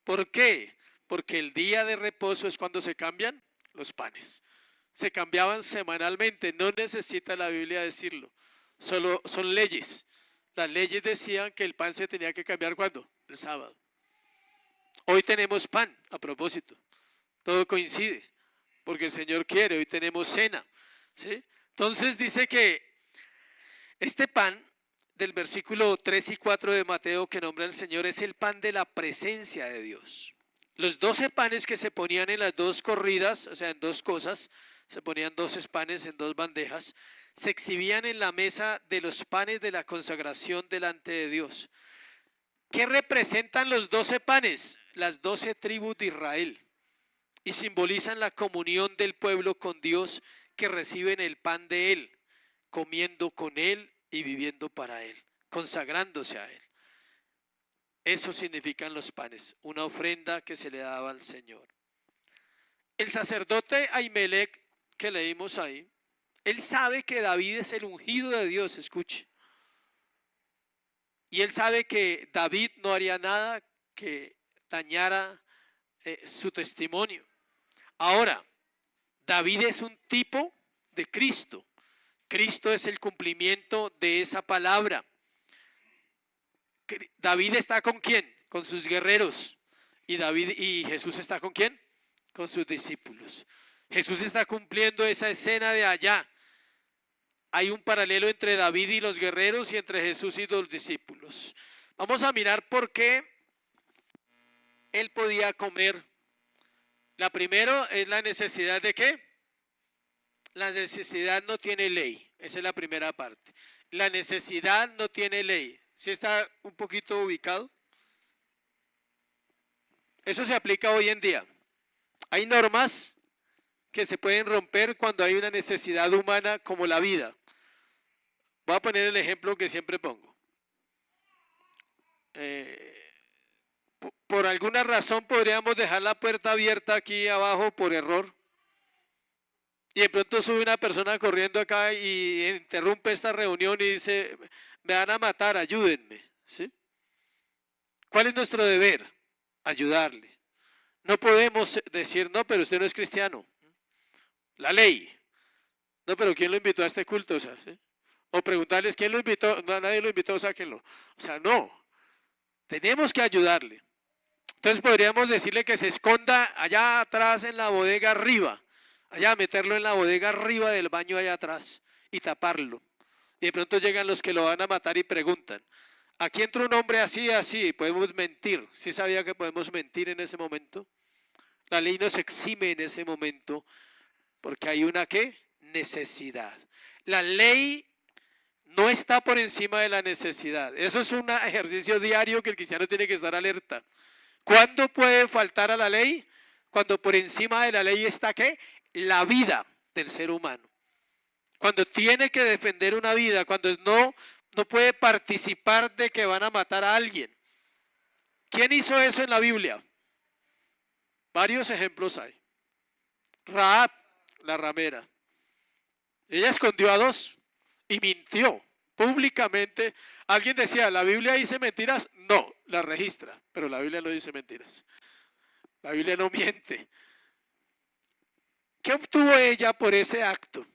¿Por qué? Porque el día de reposo es cuando se cambian los panes. Se cambiaban semanalmente, no necesita la Biblia decirlo, solo son leyes. Las leyes decían que el pan se tenía que cambiar ¿cuándo? El sábado. Hoy tenemos pan, a propósito, todo coincide, porque el Señor quiere, hoy tenemos cena, ¿sí? Entonces dice que este pan del versículo 3 y 4 de Mateo que nombra el Señor es el pan de la presencia de Dios. Los 12 panes que se ponían en las 2 corridas, o sea, en 2 cosas, se ponían 12 panes en 2 bandejas, se exhibían en la mesa de los panes de la consagración delante de Dios. ¿Qué representan los 12 panes? Las 12 tribus de Israel, y simbolizan la comunión del pueblo con Dios, que reciben el pan de Él, comiendo con Él y viviendo para Él, consagrándose a Él. Eso significan los panes, una ofrenda que se le daba al Señor. El sacerdote Ahimelech que leímos ahí, él sabe que David es el ungido de Dios, escuche. Y él sabe que David no haría nada que dañara su testimonio. Ahora, David es un tipo de Cristo. Cristo es el cumplimiento de esa palabra. David está ¿con quién? Con sus guerreros. ¿Y Jesús está con quién? Con sus discípulos. Jesús está cumpliendo esa escena de allá. Hay un paralelo entre David y los guerreros y entre Jesús y los discípulos. Vamos a mirar por qué él podía comer. La primera es la necesidad de ¿qué? La necesidad no tiene ley. Esa es la primera parte. La necesidad no tiene ley. ¿Sí está un poquito ubicado? Eso se aplica hoy en día. Hay normas que se pueden romper cuando hay una necesidad humana, como la vida. Voy a poner el ejemplo que siempre pongo. Por alguna razón podríamos dejar la puerta abierta aquí abajo por error, y de pronto sube una persona corriendo acá y interrumpe esta reunión y dice: me van a matar, ayúdenme, ¿sí? ¿Cuál es nuestro deber? Ayudarle. No podemos decir: no, pero usted no es cristiano. La ley. No, pero ¿quién lo invitó a este culto? O sea, ¿sí? O preguntarles: ¿quién lo invitó? No, nadie lo invitó, sáquenlo. O sea, no. Tenemos que ayudarle. Entonces podríamos decirle que se esconda allá atrás en la bodega arriba. Allá, meterlo en la bodega arriba del baño allá atrás y taparlo. Y de pronto llegan los que lo van a matar y preguntan: aquí entra un hombre así, así, y podemos mentir. ¿Sí sabía que podemos mentir en ese momento? La ley nos exime en ese momento porque hay una ¿qué? Necesidad. La ley no está por encima de la necesidad. Eso es un ejercicio diario que el cristiano tiene que estar alerta. ¿Cuándo puede faltar a la ley? Cuando por encima de la ley está ¿qué? La vida del ser humano. Cuando tiene que defender una vida, cuando no no puede participar de que van a matar a alguien. ¿Quién hizo eso en la Biblia? Varios ejemplos hay. Rahab, la ramera. Ella escondió a dos y mintió públicamente. Alguien decía, ¿la Biblia dice mentiras? No, la registra, pero la Biblia no dice mentiras. La Biblia no miente. ¿Qué obtuvo ella por ese acto?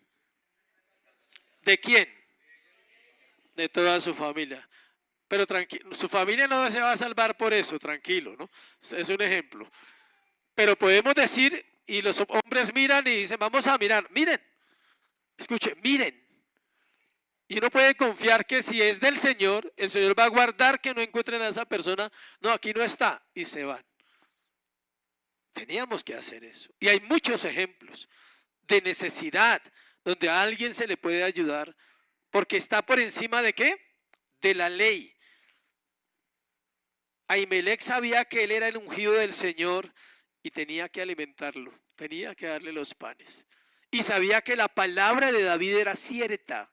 ¿De quién? De toda su familia. Pero tranquilo, su familia no se va a salvar por eso, tranquilo, ¿no? Es un ejemplo. Pero podemos decir, y los hombres miran y dicen, vamos a mirar, miren, escuche, miren. Y uno puede confiar que si es del Señor, el Señor va a guardar que no encuentren a esa persona. No, aquí no está, y se van. Teníamos que hacer eso. Y hay muchos ejemplos de necesidad donde a alguien se le puede ayudar porque está por encima de ¿qué? De la ley. Ahimelech sabía que él era el ungido del Señor y tenía que alimentarlo, tenía que darle los panes. Y sabía que la palabra de David era cierta,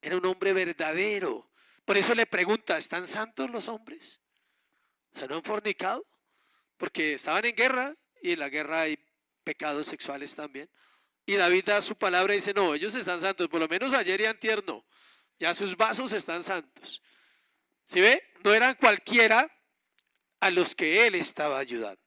era un hombre verdadero. Por eso le pregunta, ¿están santos los hombres? O sea, ¿no han fornicado? Porque estaban en guerra y en la guerra hay pecados sexuales también. Y David da su palabra y dice, no, ellos están santos, por lo menos ayer y antier no, ya sus vasos están santos. ¿Sí ve? No eran cualquiera a los que él estaba ayudando.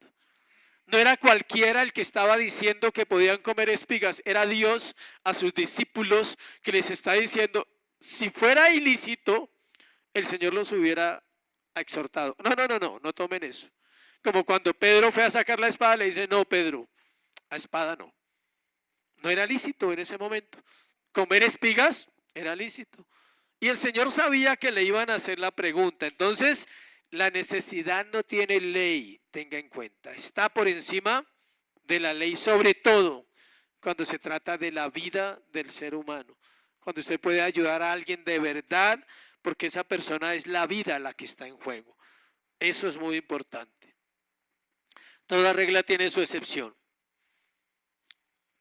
No era cualquiera el que estaba diciendo que podían comer espigas, era Dios a sus discípulos que les está diciendo, si fuera ilícito, el Señor los hubiera exhortado. No tomen eso. Como cuando Pedro fue a sacar la espada, le dice, no, Pedro, a espada no. No era lícito en ese momento. Comer espigas era lícito. Y el Señor sabía que le iban a hacer la pregunta. Entonces, la necesidad no tiene ley, tenga en cuenta. Está por encima de la ley, sobre todo cuando se trata de la vida del ser humano. Cuando usted puede ayudar a alguien de verdad, porque esa persona es la vida la que está en juego. Eso es muy importante. Toda regla tiene su excepción.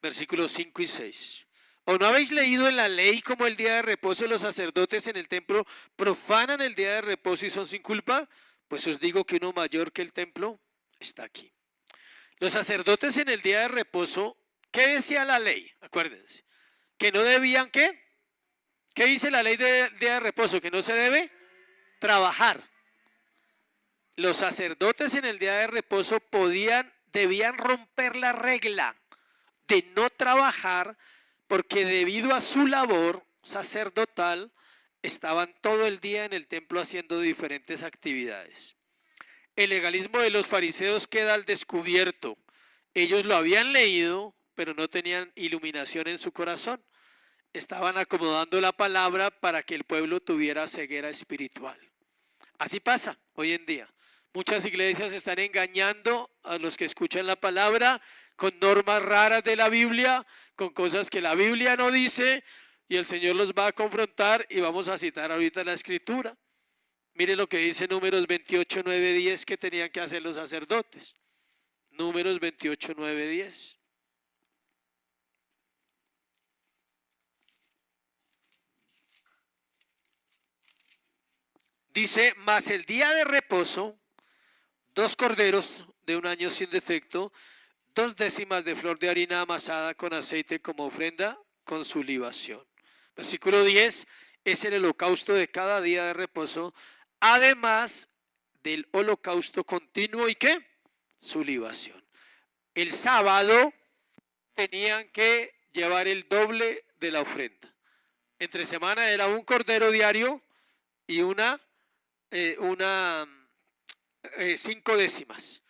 Versículos 5 y 6. ¿O no habéis leído en la ley como el día de reposo los sacerdotes en el templo profanan el día de reposo y son sin culpa? Pues os digo que uno mayor que el templo está aquí. Los sacerdotes en el día de reposo, ¿qué decía la ley? Acuérdense, que no debían, ¿qué? ¿Qué dice la ley del día de reposo? Que no se debe trabajar. Los sacerdotes en el día de reposo debían romper la regla de no trabajar porque debido a su labor sacerdotal estaban todo el día en el templo haciendo diferentes actividades. El legalismo de los fariseos queda al descubierto. Ellos lo habían leído, pero no tenían iluminación en su corazón. Estaban acomodando la palabra para que el pueblo tuviera ceguera espiritual. Así pasa hoy en día. Muchas iglesias están engañando a los que escuchan la palabra con normas raras de la Biblia, con cosas que la Biblia no dice, y el Señor los va a confrontar y vamos a citar ahorita la escritura. Mire lo que dice Números 28, 9, 10 que tenían que hacer los sacerdotes. Números 28, 9, 10. Dice, mas el día de reposo, 2 corderos de un año sin defecto, 2 décimas de flor de harina amasada con aceite como ofrenda con su libación. Versículo 10, es el holocausto de cada día de reposo, además del holocausto continuo y ¿qué? Su libación. El sábado tenían que llevar el doble de la ofrenda. Entre semana era un cordero diario y 5 décimas.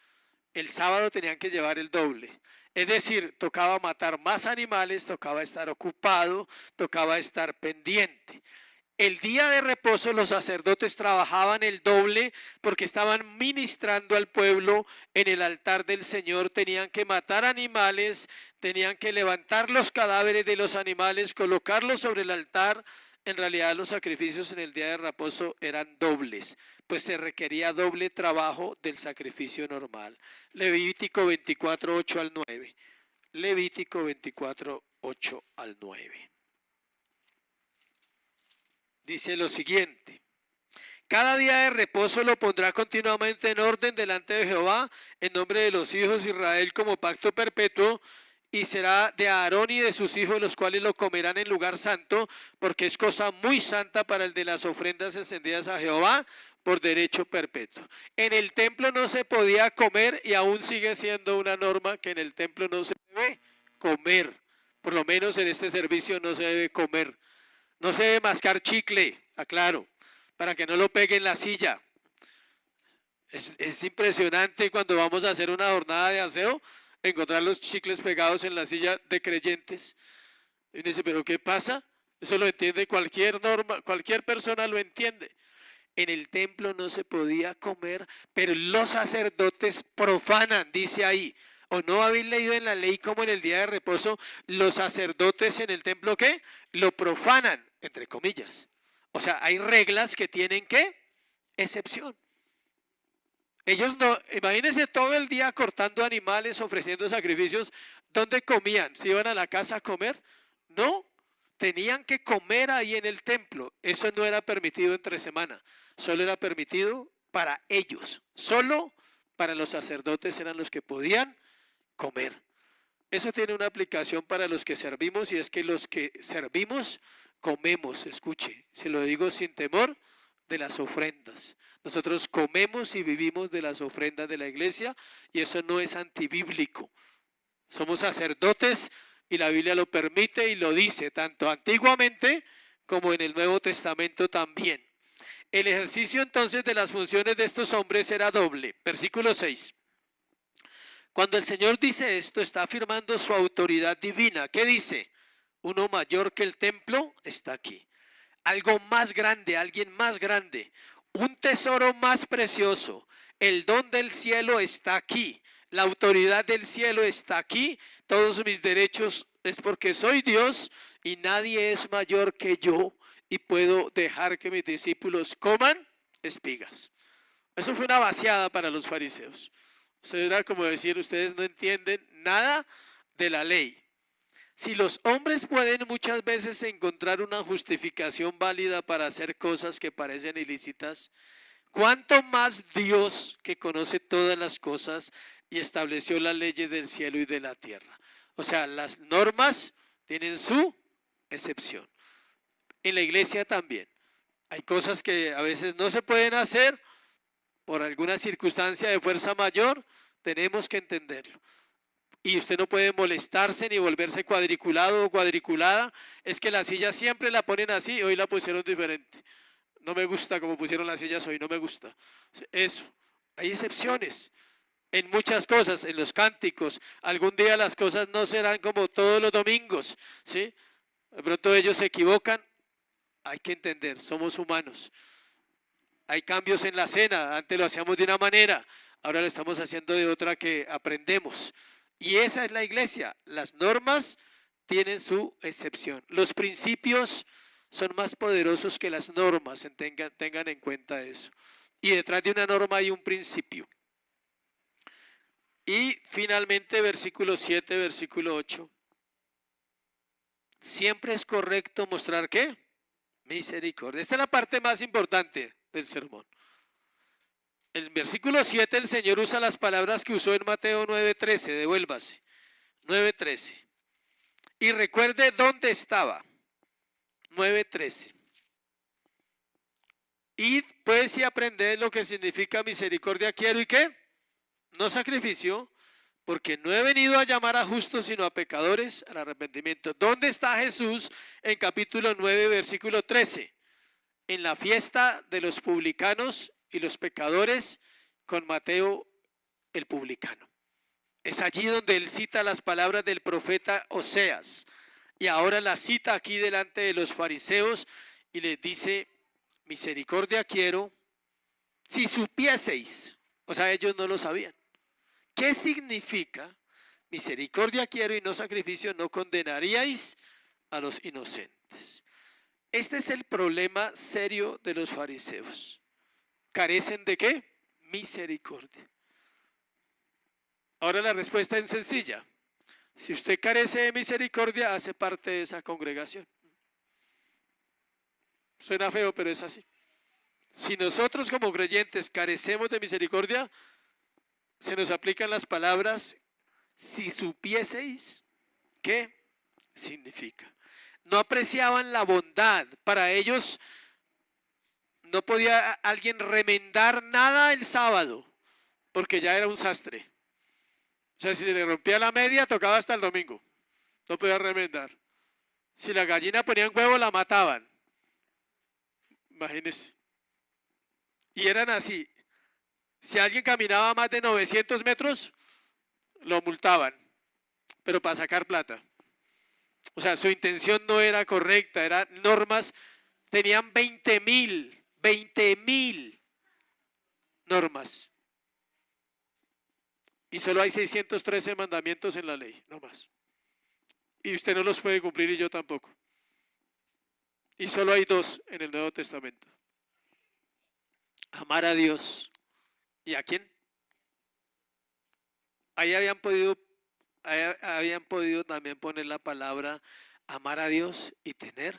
El sábado tenían que llevar el doble. Es decir, tocaba matar más animales, tocaba estar ocupado, tocaba estar pendiente. El día de reposo los sacerdotes trabajaban el doble porque estaban ministrando al pueblo en el altar del Señor. Tenían que matar animales, tenían que levantar los cadáveres de los animales, colocarlos sobre el altar. En realidad los sacrificios en el día de reposo eran dobles, pues se requería doble trabajo del sacrificio normal. Levítico 24, 8 al 9. Levítico 24, 8 al 9. Dice lo siguiente: cada día de reposo lo pondrá continuamente en orden delante de Jehová en nombre de los hijos de Israel como pacto perpetuo, y será de Aarón y de sus hijos, los cuales lo comerán en lugar santo, porque es cosa muy santa para el de las ofrendas encendidas a Jehová por derecho perpetuo. En el templo no se podía comer, y aún sigue siendo una norma que en el templo no se debe comer. Por lo menos en este servicio no se debe comer. No se debe mascar chicle, aclaro, para que no lo pegue en la silla. Es impresionante cuando vamos a hacer una jornada de aseo, encontrar los chicles pegados en la silla de creyentes. Y uno dice, ¿pero qué pasa? Eso lo entiende cualquier norma, cualquier persona lo entiende. En el templo no se podía comer, pero los sacerdotes profanan, dice ahí. ¿O no habéis leído en la ley como en el día de reposo los sacerdotes en el templo qué? Lo profanan, entre comillas. O sea, hay reglas que tienen ¿qué? Excepción. Ellos no, imagínense todo el día cortando animales, ofreciendo sacrificios. ¿Dónde comían? ¿Se iban a la casa a comer? No, tenían que comer ahí en el templo. Eso no era permitido entre semana, solo era permitido para ellos. Solo para los sacerdotes eran los que podían comer. Eso tiene una aplicación para los que servimos, y es que los que servimos comemos, escuche, se lo digo sin temor, de las ofrendas. Nosotros comemos y vivimos de las ofrendas de la iglesia, y eso no es antibíblico. Somos sacerdotes y la Biblia lo permite y lo dice, tanto antiguamente como en el Nuevo Testamento también. El ejercicio entonces de las funciones de estos hombres era doble. Versículo 6. Cuando el Señor dice esto, está afirmando su autoridad divina. ¿Qué dice? Uno mayor que el templo está aquí. Algo más grande, alguien más grande, un tesoro más precioso, el don del cielo está aquí, la autoridad del cielo está aquí, todos mis derechos es porque soy Dios y nadie es mayor que yo, y puedo dejar que mis discípulos coman espigas. Eso fue una vaciada para los fariseos. Eso era como decir, ustedes no entienden nada de la ley. Si los hombres pueden muchas veces encontrar una justificación válida para hacer cosas que parecen ilícitas, ¿cuánto más Dios, que conoce todas las cosas y estableció las leyes del cielo y de la tierra? O sea, las normas tienen su excepción. En la iglesia también. Hay cosas que a veces no se pueden hacer por alguna circunstancia de fuerza mayor, tenemos que entenderlo. Y usted no puede molestarse ni volverse cuadriculado o cuadriculada. Es que la silla siempre la ponen así, hoy la pusieron diferente. No me gusta como pusieron las sillas hoy, no me gusta. Eso, hay excepciones en muchas cosas, en los cánticos. Algún día las cosas no serán como todos los domingos, ¿sí? De pronto ellos se equivocan, hay que entender, somos humanos. Hay cambios en la cena, antes lo hacíamos de una manera, ahora lo estamos haciendo de otra que aprendemos. Y esa es la iglesia. Las normas tienen su excepción. Los principios son más poderosos que las normas, tengan en cuenta eso. Y detrás de una norma hay un principio. Y finalmente versículo 7, versículo 8. Siempre es correcto mostrar ¿qué? Misericordia. Esta es la parte más importante del sermón. En el versículo 7 el Señor usa las palabras que usó en Mateo 9:13, devuélvase, 9:13. Y recuerde dónde estaba, 9:13. Y pues y aprended lo que significa misericordia quiero y qué, no sacrificio, porque no he venido a llamar a justos sino a pecadores al arrepentimiento. ¿Dónde está Jesús en capítulo 9, versículo 13? En la fiesta de los publicanos y los pecadores con Mateo el publicano. Es allí donde él cita las palabras del profeta Oseas, y ahora las cita aquí delante de los fariseos y les dice, misericordia quiero, si supieseis, o sea, ellos no lo sabían. ¿Qué significa misericordia quiero y no sacrificio? No condenaríais a los inocentes. Este es el problema serio de los fariseos. ¿Carecen de qué? Misericordia. Ahora la respuesta es sencilla. Si usted carece de misericordia, hace parte de esa congregación. Suena feo, pero es así. Si nosotros como creyentes carecemos de misericordia, se nos aplican las palabras, si supieseis qué significa. No apreciaban la bondad. Para ellos no podía alguien remendar nada el sábado, porque ya era un sastre. O sea, si se le rompía la media, tocaba hasta el domingo. No podía remendar. Si la gallina ponía un huevo, la mataban. Imagínense. Y eran así. Si alguien caminaba más de 900 metros, lo multaban, pero para sacar plata. O sea, su intención no era correcta, eran normas, tenían 20.000 normas. Y solo hay 613 mandamientos en la ley, no más. Y usted no los puede cumplir y yo tampoco. Y solo hay 2 en el Nuevo Testamento. Amar a Dios. ¿Y a quién? Ahí habían podido también poner la palabra amar a Dios y tener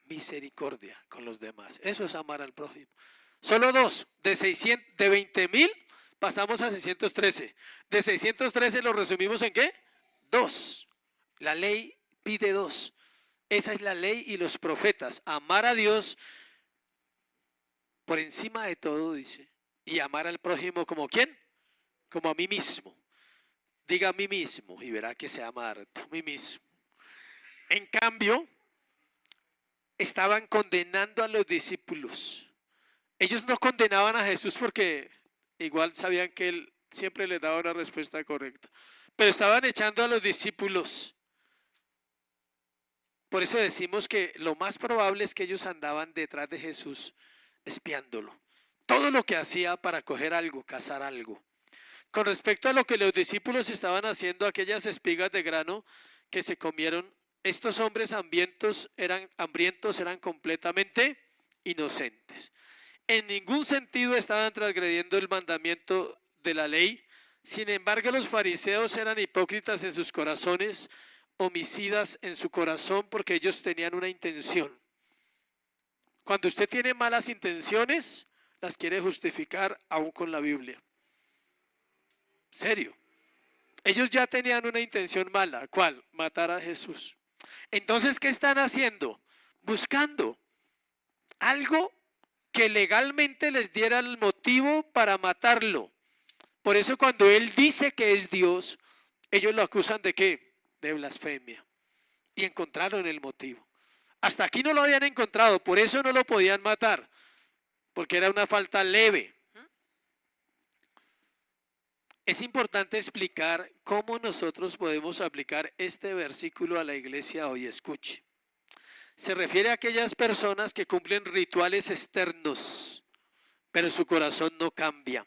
misericordia con los demás. Eso es amar al prójimo. Solo 2, de 20.000 pasamos a 613. De 613 lo resumimos en ¿qué? 2. La ley pide 2. Esa es la ley y los profetas. Amar a Dios por encima de todo, dice. Y amar al prójimo como ¿quién? Como a mí mismo. Diga a mí mismo y verá que se ama harto. A mí mismo. En cambio, estaban condenando a los discípulos. Ellos no condenaban a Jesús porque igual sabían que él siempre les daba una respuesta correcta. Pero estaban echando a los discípulos. Por eso decimos que lo más probable es que ellos andaban detrás de Jesús espiándolo. Todo lo que hacía para coger algo, cazar algo. Con respecto a lo que los discípulos estaban haciendo, aquellas espigas de grano que se comieron, estos hombres hambrientos eran completamente inocentes. En ningún sentido estaban transgrediendo el mandamiento de la ley. Sin embargo, los fariseos eran hipócritas en sus corazones, homicidas en su corazón, porque ellos tenían una intención. Cuando usted tiene malas intenciones, las quiere justificar aún con la Biblia. Serio. Ellos ya tenían una intención mala. ¿Cuál? Matar a Jesús. Entonces, ¿qué están haciendo? Buscando algo que legalmente les diera el motivo para matarlo. Por eso cuando él dice que es Dios, ellos lo acusan ¿de qué? De blasfemia. Y encontraron el motivo. Hasta aquí no lo habían encontrado, por eso no lo podían matar, porque era una falta leve. Es importante explicar cómo nosotros podemos aplicar este versículo a la iglesia hoy. Escuche. Se refiere a aquellas personas que cumplen rituales externos, pero su corazón no cambia.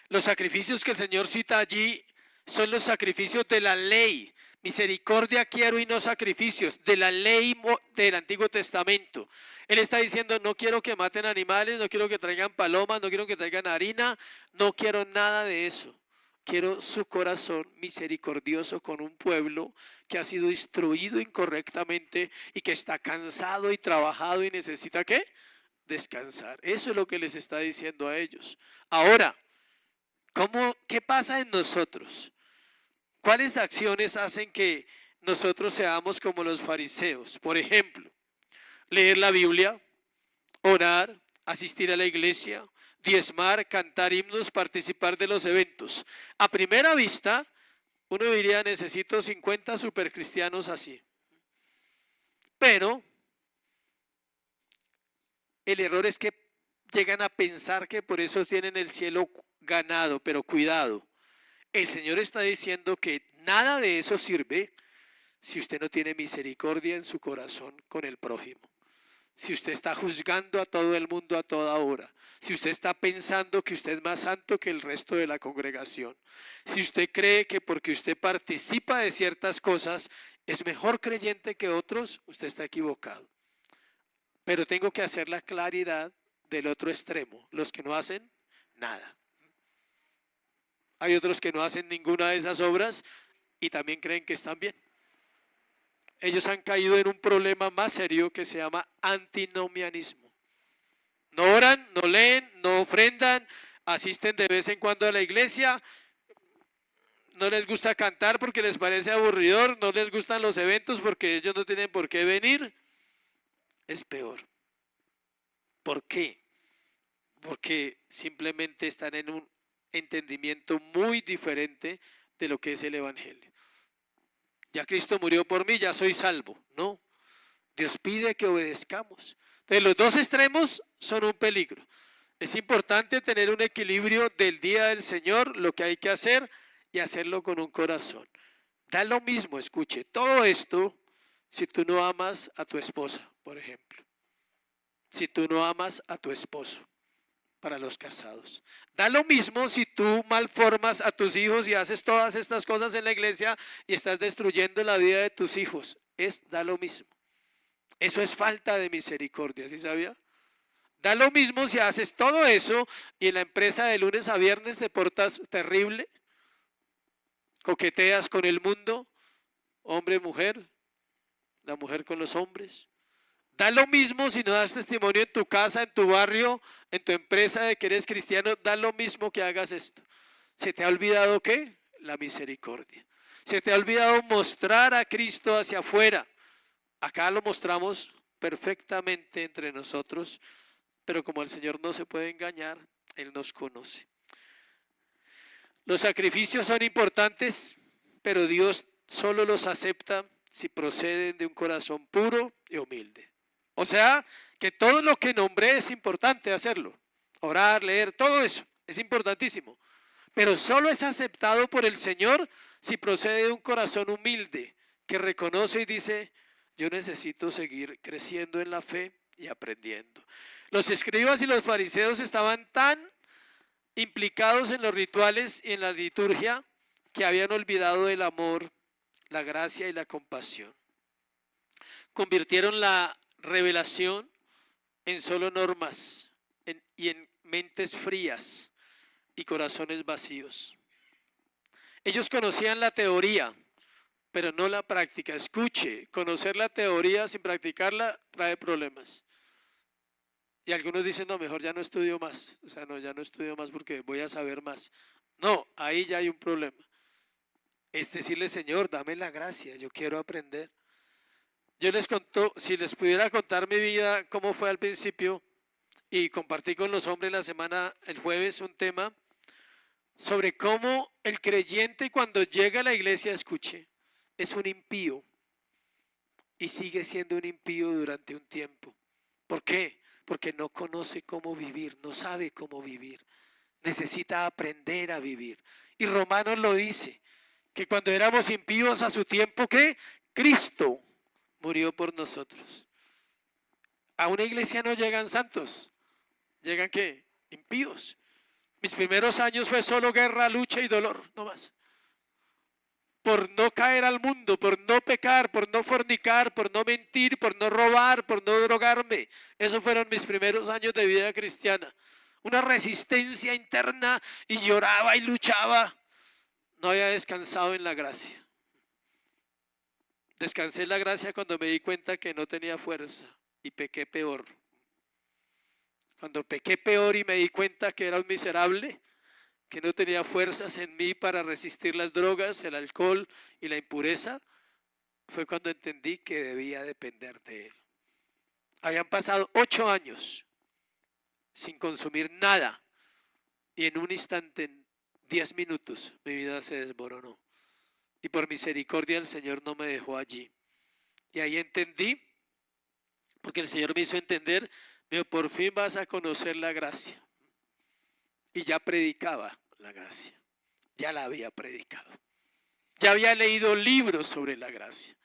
Los sacrificios que el Señor cita allí son los sacrificios de la ley. Misericordia quiero y no sacrificios, de la ley del Antiguo Testamento. Él está diciendo, no quiero que maten animales, no quiero que traigan palomas, no quiero que traigan harina, no quiero nada de eso. Quiero su corazón misericordioso con un pueblo que ha sido instruido incorrectamente y que está cansado y trabajado y necesita ¿qué? Descansar. Eso es lo que les está diciendo a ellos. Ahora, ¿qué pasa en nosotros? ¿Cuáles acciones hacen que nosotros seamos como los fariseos? Por ejemplo, leer la Biblia, orar, asistir a la iglesia, diezmar, cantar himnos, participar de los eventos. A primera vista, uno diría, necesito 50 supercristianos así. Pero el error es que llegan a pensar que por eso tienen el cielo ganado, pero cuidado. El Señor está diciendo que nada de eso sirve si usted no tiene misericordia en su corazón con el prójimo. Si usted está juzgando a todo el mundo a toda hora. Si usted está pensando que usted es más santo que el resto de la congregación. Si usted cree que porque usted participa de ciertas cosas es mejor creyente que otros, usted está equivocado. Pero tengo que hacer la claridad del otro extremo. Los que no hacen nada. Hay otros que no hacen ninguna de esas obras y también creen que están bien. ellos han caído en un problema más serio que se llama antinomianismo. No oran, no leen, no ofrendan, asisten de vez en cuando a la iglesia, no les gusta cantar porque les parece aburridor, no les gustan los eventos porque ellos no tienen por qué venir. Es peor. ¿Por qué? Porque simplemente están en un entendimiento muy diferente de lo que es el evangelio. Ya Cristo murió por mí, ya soy salvo. No, Dios pide que obedezcamos. Entonces los dos extremos son un peligro. Es importante tener un equilibrio del día del Señor, lo que hay que hacer y hacerlo con un corazón. Da lo mismo, escuche, todo esto si tú no amas a tu esposa, por ejemplo. Si tú no amas a tu esposo, para los casados. Da lo mismo si tú malformas a tus hijos y haces todas estas cosas en la iglesia y estás destruyendo la vida de tus hijos. Da lo mismo. Eso es falta de misericordia, ¿sí sabía? Da lo mismo si haces todo eso y en la empresa de lunes a viernes te portas terrible, coqueteas con el mundo, hombre, mujer, la mujer con los hombres. Da lo mismo si no das testimonio en tu casa, en tu barrio, en tu empresa de que eres cristiano, da lo mismo que hagas esto. ¿Se te ha olvidado qué? La misericordia. Se te ha olvidado mostrar a Cristo hacia afuera. Acá lo mostramos perfectamente entre nosotros, pero como el Señor no se puede engañar, Él nos conoce. Los sacrificios son importantes, pero Dios solo los acepta si proceden de un corazón puro y humilde. O sea, que todo lo que nombré es importante hacerlo. Orar, leer, todo eso es importantísimo. Pero solo es aceptado por el Señor si procede de un corazón humilde, que reconoce y dice, yo necesito seguir creciendo en la fe y aprendiendo. Los escribas y los fariseos estaban tan implicados en los rituales y en la liturgia que habían olvidado el amor, la gracia y la compasión. Convirtieron la revelación en solo normas y en mentes frías y corazones vacíos. Ellos conocían la teoría, pero no la práctica. Escuche, conocer la teoría sin practicarla trae problemas. Y algunos dicen, no, mejor ya no estudio más. O sea, no, ya no estudio más porque voy a saber más. No, ahí ya hay un problema. Es decirle, Señor, dame la gracia, yo quiero aprender. Yo les conto, si les pudiera contar mi vida, cómo fue al principio, y compartí con los hombres la semana, el jueves, un tema sobre cómo el creyente cuando llega a la iglesia, escuche, es un impío y sigue siendo un impío durante un tiempo. ¿Por qué? Porque no conoce cómo vivir, no sabe cómo vivir. Necesita aprender a vivir. Y Romanos lo dice, que cuando éramos impíos a su tiempo, ¿qué? Cristo murió por nosotros. A una iglesia no llegan santos, llegan ¿qué? Impíos. Mis primeros años fue solo guerra, lucha y dolor, no más. Por no caer al mundo, por no pecar, por no fornicar, por no mentir, por no robar, por no drogarme. Esos fueron mis primeros años de vida cristiana. Una resistencia interna y lloraba y luchaba. No había descansado en la gracia. Descansé en la gracia cuando me di cuenta que no tenía fuerza y pequé peor. Cuando pequé peor y me di cuenta que era un miserable, que no tenía fuerzas en mí para resistir las drogas, el alcohol y la impureza, fue cuando entendí que debía depender de Él. Habían pasado 8 años sin consumir nada y en un instante, en 10 minutos, mi vida se desmoronó. Y por misericordia el Señor no me dejó allí. Y ahí entendí, porque el Señor me hizo entender, me dijo, por fin vas a conocer la gracia. Y ya predicaba la gracia, ya la había predicado. Ya había leído libros sobre la gracia.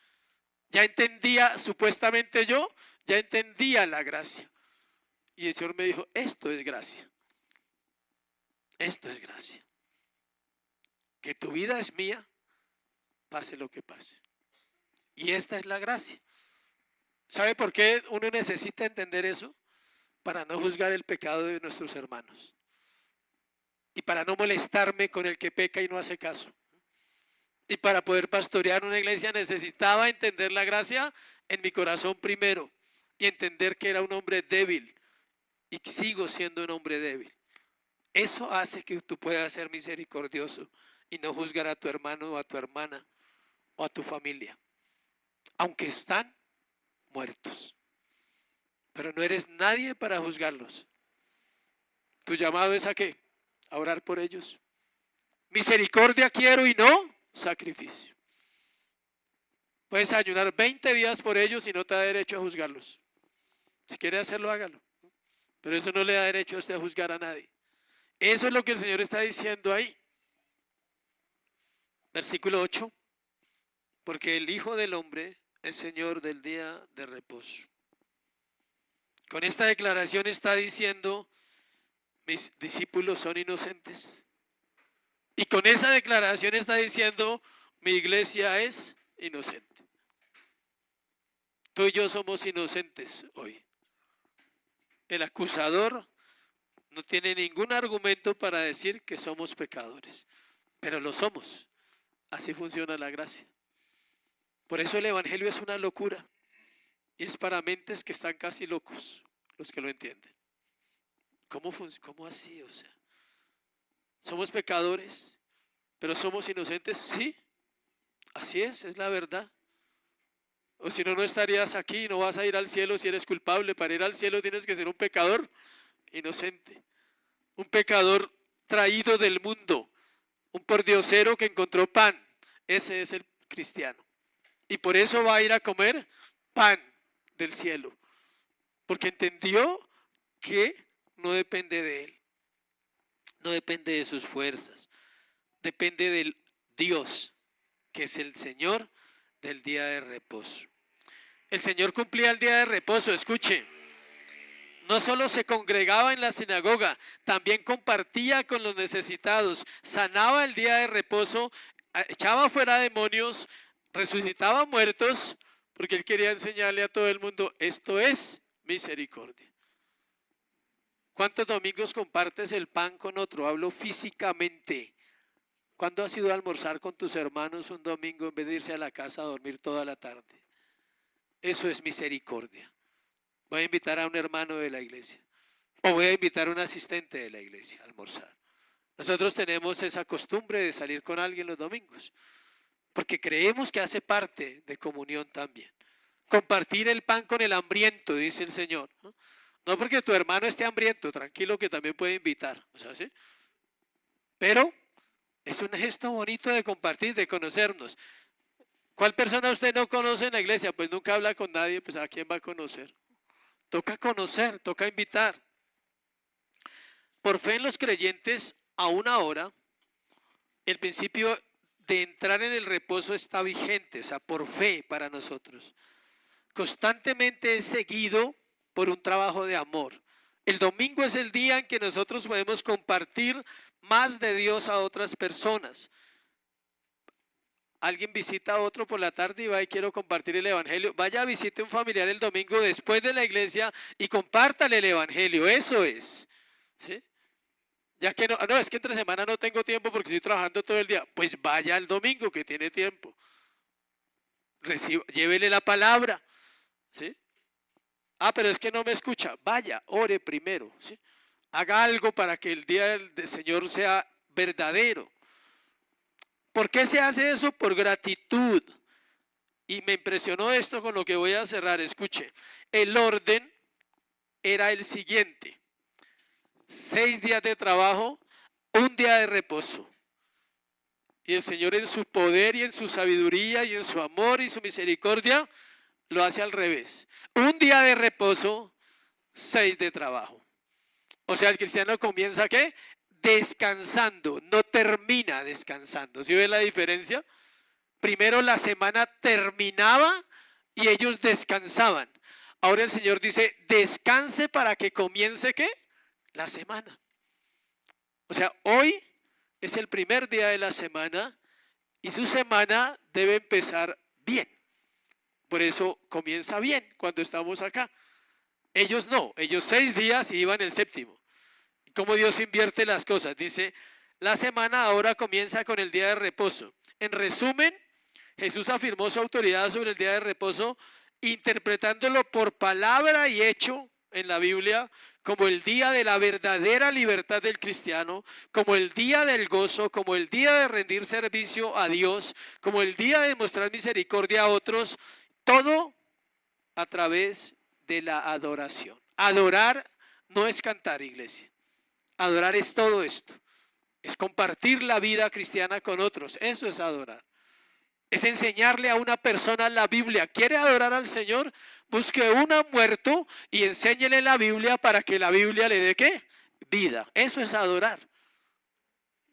Ya entendía, supuestamente yo, ya entendía la gracia. Y el Señor me dijo, esto es gracia. Esto es gracia. Que tu vida es mía, pase lo que pase. Y esta es la gracia. ¿Sabe por qué uno necesita entender eso? Para no juzgar el pecado de nuestros hermanos. Y para no molestarme con el que peca y no hace caso. Y para poder pastorear una iglesia necesitaba entender la gracia en mi corazón primero y entender que era un hombre débil y sigo siendo un hombre débil. Eso hace que tú puedas ser misericordioso y no juzgar a tu hermano o a tu hermana o a tu familia, aunque están muertos. Pero no eres nadie para juzgarlos. Tu llamado es ¿a qué? A orar por ellos. Misericordia quiero y no sacrificio. Puedes ayunar 20 días por ellos y no te da derecho a juzgarlos. Si quiere hacerlo, hágalo. Pero eso no le da derecho a usted a juzgar a nadie. Eso es lo que el Señor está diciendo ahí. Versículo 8. Porque el Hijo del Hombre es Señor del día de reposo. Con esta declaración está diciendo, mis discípulos son inocentes. Y con esa declaración está diciendo, mi iglesia es inocente. Tú y yo somos inocentes hoy. El acusador no tiene ningún argumento para decir que somos pecadores, pero lo somos. Así funciona la gracia. Por eso el evangelio es una locura y es para mentes que están casi locos los que lo entienden. ¿Cómo así? O sea, somos pecadores, pero somos inocentes. Sí, así es la verdad. O si no, no estarías aquí, no vas a ir al cielo si eres culpable. Para ir al cielo tienes que ser un pecador inocente, un pecador traído del mundo, un pordiosero que encontró pan. Ese es el cristiano. Y por eso va a ir a comer pan del cielo, porque entendió que no depende de él, no depende de sus fuerzas, depende del Dios, que es el Señor del día de reposo. El Señor cumplía el día de reposo, escuche. No solo se congregaba en la sinagoga, también compartía con los necesitados, sanaba el día de reposo, echaba fuera demonios, resucitaba muertos, porque Él quería enseñarle a todo el mundo, esto es misericordia. ¿Cuántos domingos compartes el pan con otro? Hablo físicamente. ¿Cuándo has ido a almorzar con tus hermanos un domingo en vez de irse a la casa a dormir toda la tarde? Eso es misericordia. Voy a invitar a un hermano de la iglesia o voy a invitar a un asistente de la iglesia a almorzar. Nosotros tenemos esa costumbre de salir con alguien los domingos porque creemos que hace parte de comunión también. Compartir el pan con el hambriento, dice el Señor. No porque tu hermano esté hambriento, tranquilo que también puede invitar. O sea, ¿sí? Pero es un gesto bonito de compartir, de conocernos. ¿Cuál persona usted no conoce en la iglesia? Pues nunca habla con nadie, pues ¿a quién va a conocer? Toca conocer, toca invitar. Por fe en los creyentes, aún ahora, el principio de entrar en el reposo está vigente, o sea, por fe para nosotros. Constantemente es seguido por un trabajo de amor. El domingo es el día en que nosotros podemos compartir más de Dios a otras personas. Alguien visita a otro por la tarde y va y quiero compartir el evangelio. Vaya, visite un familiar el domingo después de la iglesia y compártale el evangelio. Eso es. ¿Sí? Ya que no, es que entre semana no tengo tiempo porque estoy trabajando todo el día. Pues vaya el domingo que tiene tiempo. Llévele la palabra. ¿Sí? Pero es que no me escucha. Vaya, ore primero. ¿Sí? Haga algo para que el día del Señor sea verdadero. ¿Por qué se hace eso? Por gratitud. Y me impresionó esto con lo que voy a cerrar. Escuche, el orden era el siguiente: 6 días de trabajo, un día de reposo. Y el Señor en su poder y en su sabiduría y en su amor y su misericordia lo hace al revés. Un día de reposo, 6 de trabajo. O sea, el cristiano comienza ¿qué? Descansando, no termina descansando. ¿Sí ven la diferencia? Primero la semana terminaba y ellos descansaban. Ahora el Señor dice, descanse para que comience ¿qué? La semana. O sea, hoy es el primer día de la semana y su semana debe empezar bien. Por eso comienza bien cuando estamos acá. Ellos no, ellos 6 días y iban el séptimo. Cómo Dios invierte las cosas. Dice, la semana ahora comienza con el día de reposo. En resumen, Jesús afirmó su autoridad sobre el día de reposo, interpretándolo por palabra y hecho en la Biblia como el día de la verdadera libertad del cristiano, como el día del gozo, como el día de rendir servicio a Dios, como el día de mostrar misericordia a otros, todo a través de la adoración. Adorar no es cantar, iglesia. Adorar es todo esto. Es compartir la vida cristiana con otros. Eso es adorar. Es enseñarle a una persona la Biblia. ¿Quiere adorar al Señor? Busque uno muerto y enséñele la Biblia para que la Biblia le dé ¿qué? Vida. Eso es adorar.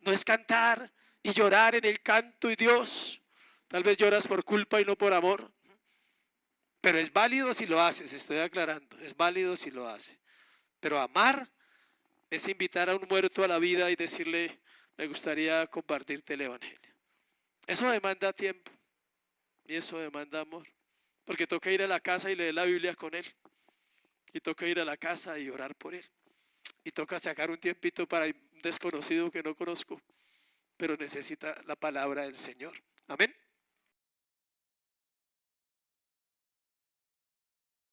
No es cantar y llorar en el canto y Dios. Tal vez lloras por culpa y no por amor. Pero es válido si lo haces, estoy aclarando. Es válido si lo hace. Pero amar es invitar a un muerto a la vida y decirle, me gustaría compartirte el evangelio. Eso demanda tiempo y eso demanda amor, porque toca ir a la casa y leer la Biblia con él, y toca ir a la casa y orar por él, y toca sacar un tiempito para un desconocido que no conozco, pero necesita la palabra del Señor. Amén.